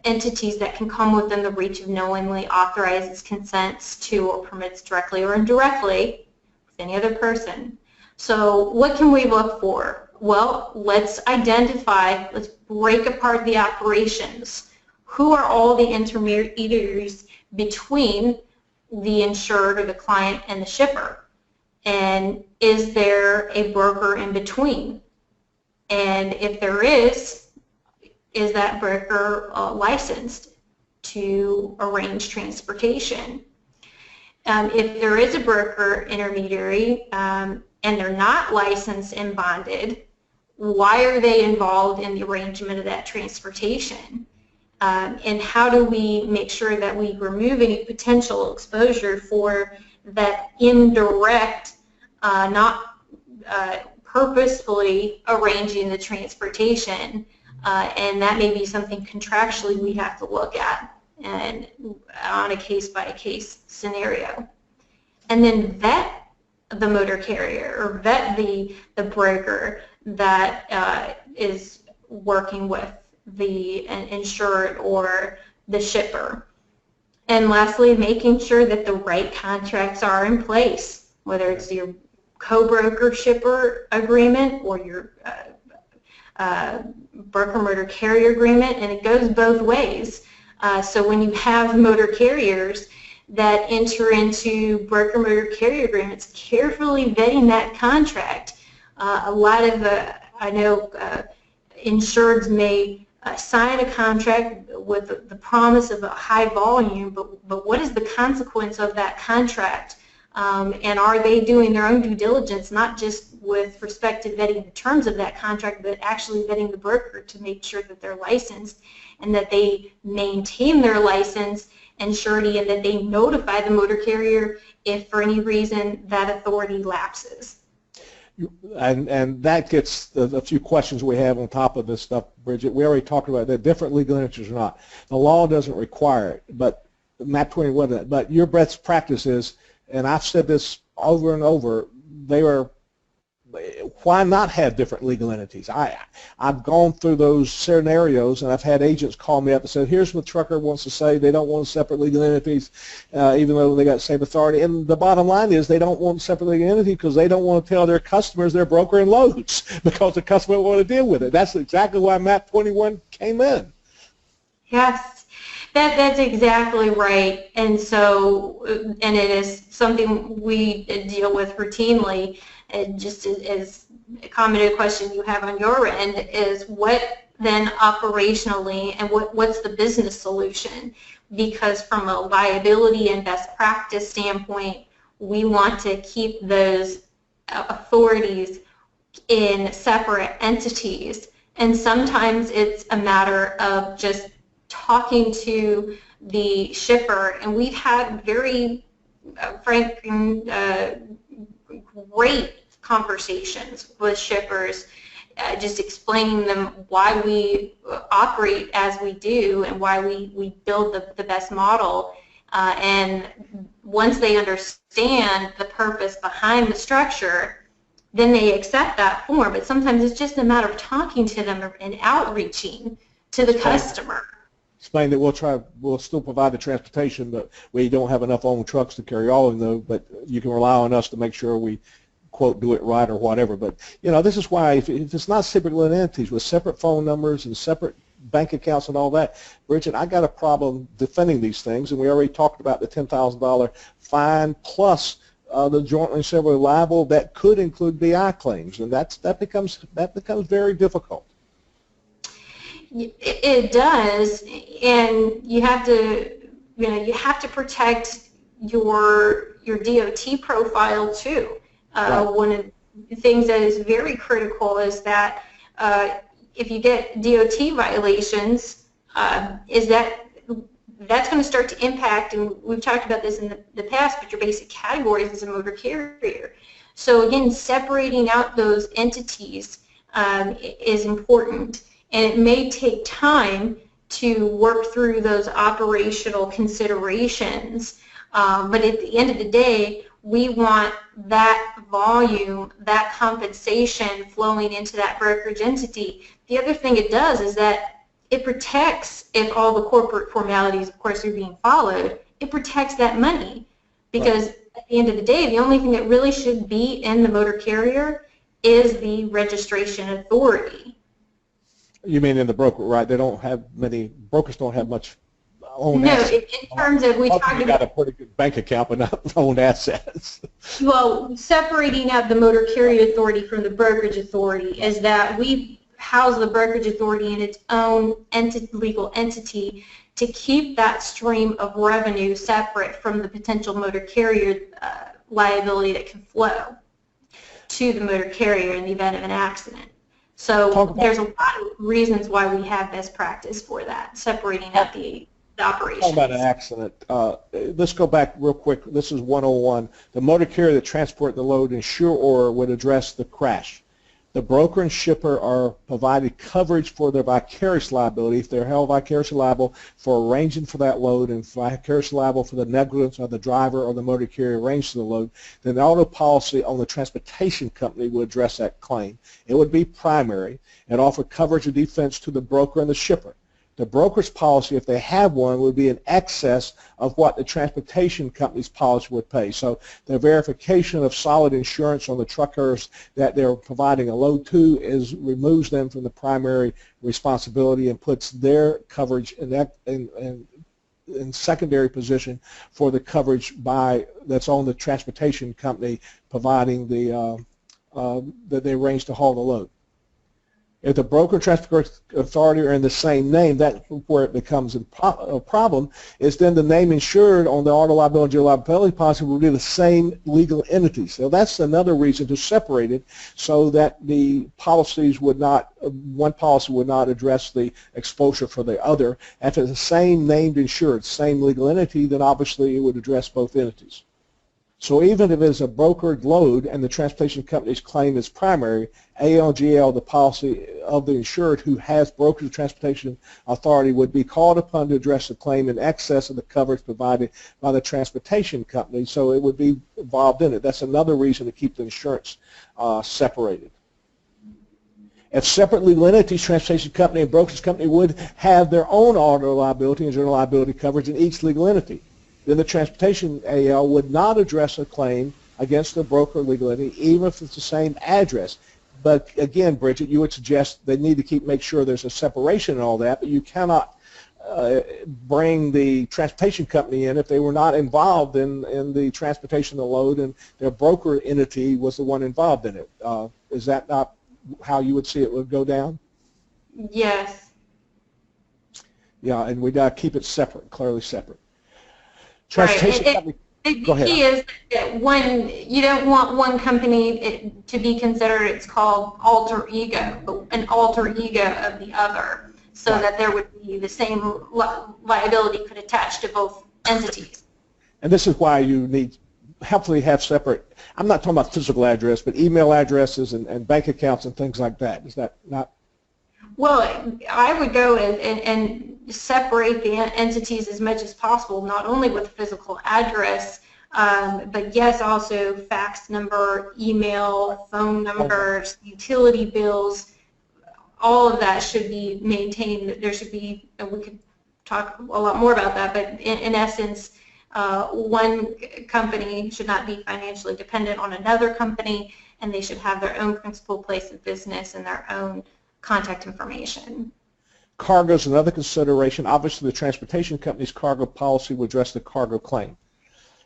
entities that can come within the reach of knowingly authorizes consents to or permits directly or indirectly with any other person. So what can we look for? Well, let's identify, let's break apart the operations. Who are all the intermediaries between the insured or the client and the shipper? And is there a broker in between? And if there is that broker licensed to arrange transportation? If there is a broker intermediary and they're not licensed and bonded, why are they involved in the arrangement of that transportation? And how do we make sure that we remove any potential exposure for that indirect, not purposefully arranging the transportation? And that may be something contractually we have to look at and on a case-by-case scenario. And then vet the motor carrier or vet the broker that is working with the insured or the shipper. And lastly, making sure that the right contracts are in place, whether it's your co-broker shipper agreement or your broker motor carrier agreement, and it goes both ways. So when you have motor carriers that enter into broker motor carrier agreements, carefully vetting that contract. A lot of I know insureds may sign a contract with the promise of a high volume, but what is the consequence of that contract? And are they doing their own due diligence, not just with respect to vetting the terms of that contract, but actually vetting the broker to make sure that they're licensed and that they maintain their license and surety, and that they notify the motor carrier if for any reason that authority lapses. And that gets a few questions we have on top of this stuff, Bridget. We already talked about that, different legal entities or not. The law doesn't require it, but MAP 21, but your best practice is, and I've said this over and over, why not have different legal entities? I've gone through those scenarios, and I've had agents call me up and say, here's what the trucker wants to say. They don't want separate legal entities, even though they got the same authority. And the bottom line is they don't want separate legal entities because they don't want to tell their customers they're brokering loads because the customer won't want to deal with it. That's exactly why MAP 21 came in. Yes. That's exactly right. And so, and it is something we deal with routinely. And just as a commented question you have on your end is what then operationally and what's the business solution? Because from a liability and best practice standpoint, we want to keep those authorities in separate entities. And sometimes it's a matter of just talking to the shipper, and we've had very frank and great conversations with shippers, just explaining them why we operate as we do and why we build the best model. And once they understand the purpose behind the structure, then they accept that form. But sometimes it's just a matter of talking to them and outreaching to the customer. Explain that we'll still provide the transportation, but we don't have enough owned trucks to carry all of them, but you can rely on us to make sure we, quote, do it right or whatever. But, this is why if it's not separate entities with separate phone numbers and separate bank accounts and all that, Bridgette, I got a problem defending these things, and we already talked about the $10,000 fine plus the jointly and severally liable that could include BI claims, and that becomes very difficult. It does, and you have to protect your DOT profile too. Right. One of the things that is very critical is that if you get DOT violations, that's going to start to impact, and we've talked about this in the past, but your basic categories as a motor carrier. So again, separating out those entities is important. And it may take time to work through those operational considerations, but at the end of the day, we want that volume, that compensation flowing into that brokerage entity. The other thing it does is that it protects, if all the corporate formalities, of course, are being followed, it protects that money. Because at the end of the day, the only thing that really should be in the motor carrier is the registration authority. You mean in the broker, right? They don't have brokers don't have much owned assets. No, in terms of, we talked about... got a pretty good bank account, but not owned assets. Well, separating out the motor carrier authority from the brokerage authority is that we house the brokerage authority in its own legal entity to keep that stream of revenue separate from the potential motor carrier liability that can flow to the motor carrier in the event of an accident. So there's a lot of reasons why we have best practice for that, separating out the operations. Talking about an accident, let's go back real quick. This is 101. The motor carrier that transported the load insurer would address the crash. The broker and shipper are provided coverage for their vicarious liability if they're held vicariously liable for arranging for that load and vicariously liable for the negligence of the driver or the motor carrier arranged to the load. Then the auto policy on the transportation company would address that claim. It would be primary and offer coverage or defense to the broker and the shipper. The broker's policy, if they have one, would be in excess of what the transportation company's policy would pay. So the verification of solid insurance on the truckers that they're providing a load to removes them from the primary responsibility and puts their coverage in secondary position for the coverage that's on the transportation company providing that they arrange to haul the load. If the broker and transport authority are in the same name, that's where it becomes a problem, is then the name insured on the auto liability and general liability policy will be the same legal entity. So that's another reason to separate it so that the policies would not, one policy would not address the exposure for the other. If it's the same named insured, same legal entity, then obviously it would address both entities. So even if it's a brokered load and the transportation company's claim is primary, ALGL, the policy of the insured who has brokered transportation authority, would be called upon to address the claim in excess of the coverage provided by the transportation company, so it would be involved in it. That's another reason to keep the insurance separated. If separate legal entities, transportation company and brokerage company would have their own auto liability and general liability coverage in each legal entity, then the transportation AL would not address a claim against the broker legal entity, even if it's the same address. But again, Bridgette, you would suggest they need to make sure there's a separation and all that, but you cannot bring the transportation company in if they were not involved in the transportation of the load and their broker entity was the one involved in it. Is that not how you would see it would go down? Yes. Yeah, and we got to keep it separate, clearly separate. Right. The key is that you don't want one company to be considered, it's called alter ego, an alter ego of the other, so that there would be the same liability could attach to both entities. And this is why you need helpfully have separate, I'm not talking about physical address, but email addresses and bank accounts and things like that. Is that not? Well, I would go and separate the entities as much as possible, not only with physical address, But yes, also fax number, email, phone numbers, utility bills, all of that should be maintained. There should be, and we could talk a lot more about that, but in essence, one company should not be financially dependent on another company, and they should have their own principal place of business and their own contact information. Cargo is another consideration. Obviously, the transportation company's cargo policy will address the cargo claim.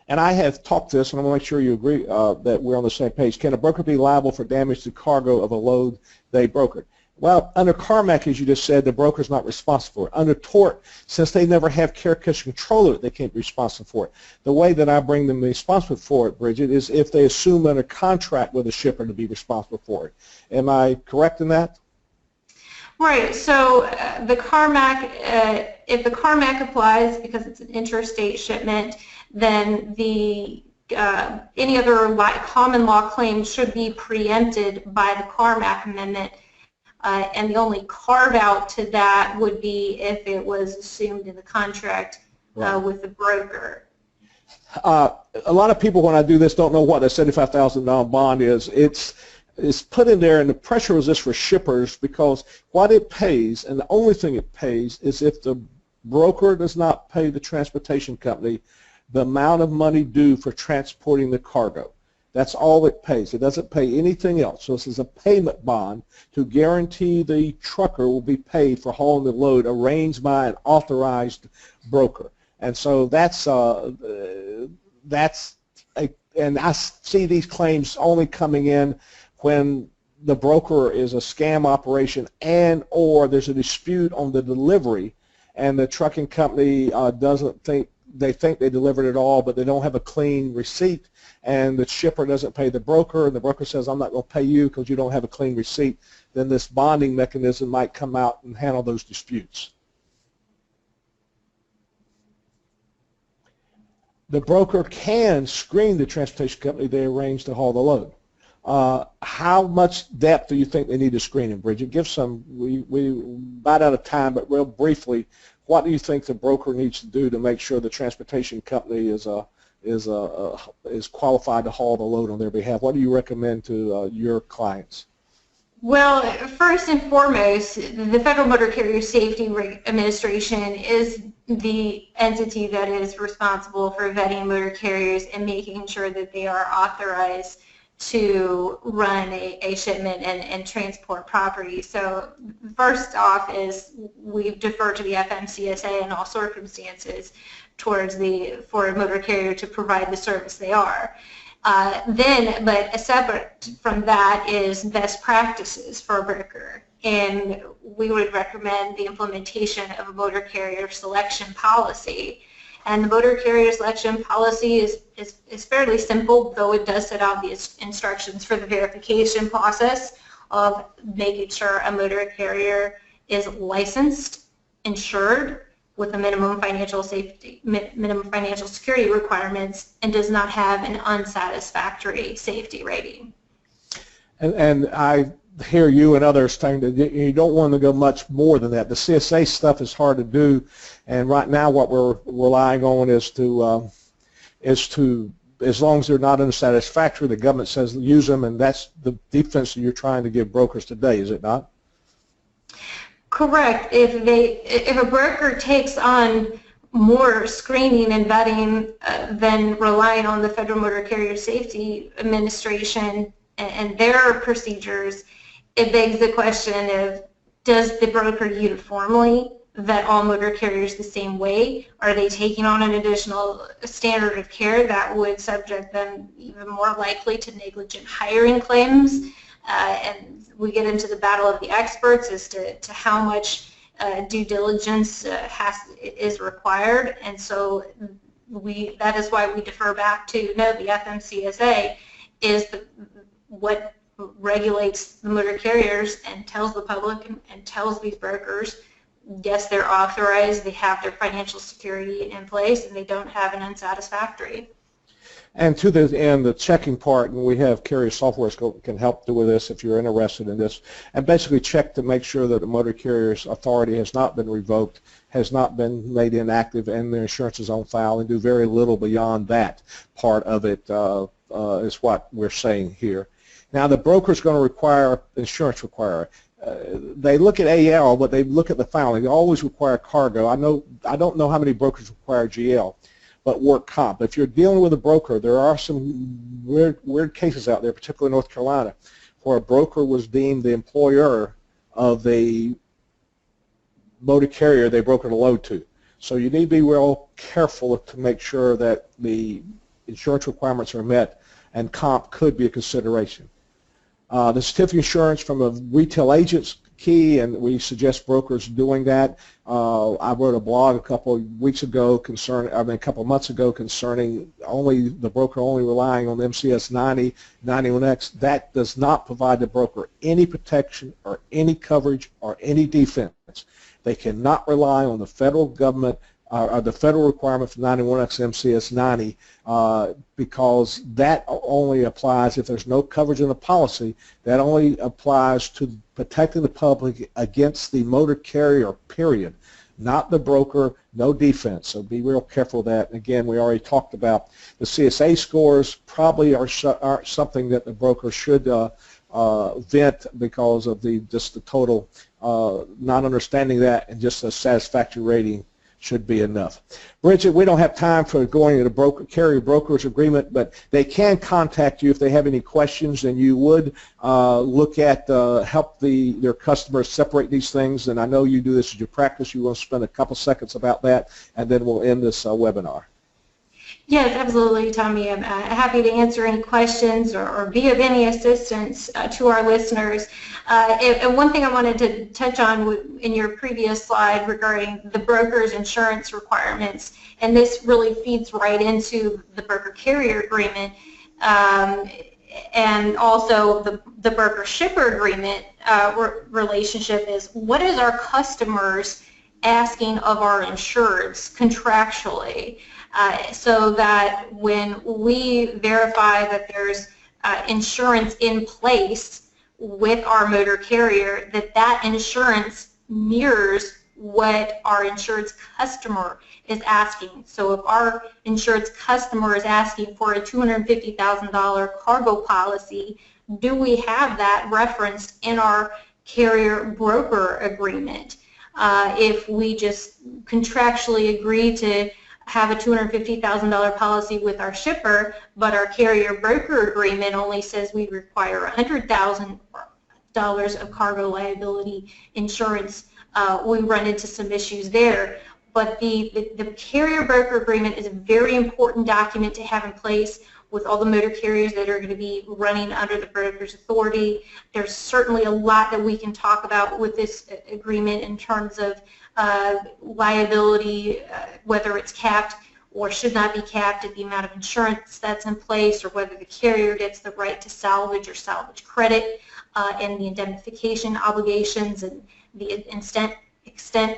And I have talked this, and I want to make sure you agree that we're on the same page. Can a broker be liable for damage to cargo of a load they brokered? Well, under CARMAC, as you just said, the broker is not responsible for it. Under TORT, since they never have care, control of it, they can't be responsible for it. The way that I bring them responsible for it, Bridgette, is if they assume under contract with a shipper to be responsible for it. Am I correct in that? Right. So the CARMAC, if the CARMAC applies because it's an interstate shipment, then the any other common law claim should be preempted by the CARMAC amendment. And the only carve out to that would be if it was assumed in the contract with the broker. A lot of people, when I do this, don't know what a $75,000 bond is. It's put in there, and the pressure was this for shippers because what it pays, and the only thing it pays, is if the broker does not pay the transportation company the amount of money due for transporting the cargo. That's all it pays. It doesn't pay anything else. So this is a payment bond to guarantee the trucker will be paid for hauling the load arranged by an authorized broker. And so and I see these claims only coming in when the broker is a scam operation and or there's a dispute on the delivery and the trucking company doesn't think they delivered it all, but they don't have a clean receipt, and the shipper doesn't pay the broker, and the broker says, I'm not going to pay you because you don't have a clean receipt, then this bonding mechanism might come out and handle those disputes. The broker can screen the transportation company they arrange to haul the load. How much depth do you think they need to screen in, Bridgette? Give some, we about out of time, but real briefly, what do you think the broker needs to do to make sure the transportation company is qualified to haul the load on their behalf? What do you recommend to your clients? Well, first and foremost, the Federal Motor Carrier Safety Administration is the entity that is responsible for vetting motor carriers and making sure that they are authorized to run a shipment and transport property. So first off is we defer to the FMCSA in all circumstances for a motor carrier to provide the service they are. But separate from that is best practices for a broker. And we would recommend the implementation of a motor carrier selection policy. And the motor carrier selection policy is fairly simple, though it does set out the instructions for the verification process of making sure a motor carrier is licensed, insured, with the minimum financial security requirements, and does not have an unsatisfactory safety rating. And I hear you and others saying that you don't want to go much more than that. The CSA stuff is hard to do, and right now what we're relying on is to as long as they're not unsatisfactory, the government says use them, and that's the defense that you're trying to give brokers today, is it not? Correct. If a broker takes on more screening and vetting than relying on the Federal Motor Carrier Safety Administration and their procedures, it begs the question of, does the broker uniformly vet all motor carriers the same way? Are they taking on an additional standard of care that would subject them even more likely to negligent hiring claims? And we get into the battle of the experts as to how much due diligence is required, and so that is why we defer back to the FMCSA is what regulates the motor carriers and tells the public and tells these brokers, yes, they're authorized, they have their financial security in place, and they don't have an unsatisfactory. And to the end, the checking part, and we have carrier software can help do with this if you're interested in this, and basically check to make sure that the motor carrier's authority has not been revoked, has not been made inactive, and the insurance is on file, and do very little beyond that part of it is what we're saying here. Now the broker's going to require, insurance require. They look at AL, but they look at the filing. They always require cargo. I don't know how many brokers require GL. But work comp. If you're dealing with a broker, there are some weird cases out there, particularly in North Carolina, where a broker was deemed the employer of the motor carrier they brokered a load to. So you need to be real careful to make sure that the insurance requirements are met, and comp could be a consideration. The certificate insurance from a retail agent's key, and we suggest brokers doing that. I wrote a blog a couple of months ago concerning the broker only relying on MCS 90, 91X. That does not provide the broker any protection or any coverage or any defense. They cannot rely on the federal government or the federal requirement for 91X MCS 90 because that only applies if there's no coverage in the policy. That only applies to protecting the public against the motor carrier, period, not the broker, no defense. So be real careful of that. And again, we already talked about the CSA scores probably are something that the broker should vent because of just the total not understanding that, and just a satisfactory rating should be enough. Bridgette, we don't have time for going to the carrier broker's agreement, but they can contact you if they have any questions, and you would look at help their customers separate these things. And I know you do this as your practice. You want to spend a couple seconds about that, and then we'll end this webinar. Yes, absolutely, Tommy. I'm happy to answer any questions or be of any assistance to our listeners. And one thing I wanted to touch on in your previous slide regarding the broker's insurance requirements, and this really feeds right into the broker-carrier agreement, and also the broker-shipper agreement relationship is, what is our customers asking of our insureds contractually? So that when we verify that there's insurance in place with our motor carrier, that insurance mirrors what our insured's customer is asking. So if our insured's customer is asking for a $250,000 cargo policy, do we have that referenced in our carrier-broker agreement? If we just contractually agree to have a $250,000 policy with our shipper, but our carrier-broker agreement only says we require $100,000 of cargo liability insurance, we run into some issues there. But the carrier-broker agreement is a very important document to have in place with all the motor carriers that are going to be running under the broker's authority. There's certainly a lot that we can talk about with this agreement in terms of liability, whether it's capped or should not be capped at the amount of insurance that's in place, or whether the carrier gets the right to salvage or salvage credit, and the indemnification obligations and the extent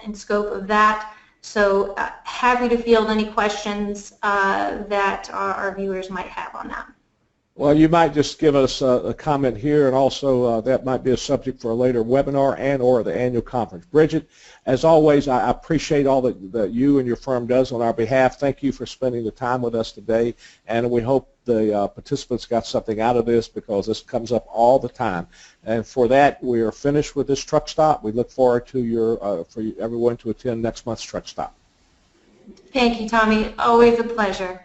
and scope of that. So happy to field any questions that our viewers might have on that. Well, you might just give us a comment here, and also that might be a subject for a later webinar and or the annual conference. Bridgette, as always, I appreciate all that you and your firm does on our behalf. Thank you for spending the time with us today, and we hope the participants got something out of this, because this comes up all the time. And for that, we are finished with this truck stop. We look forward to for everyone to attend next month's truck stop. Thank you, Tommy. Always a pleasure.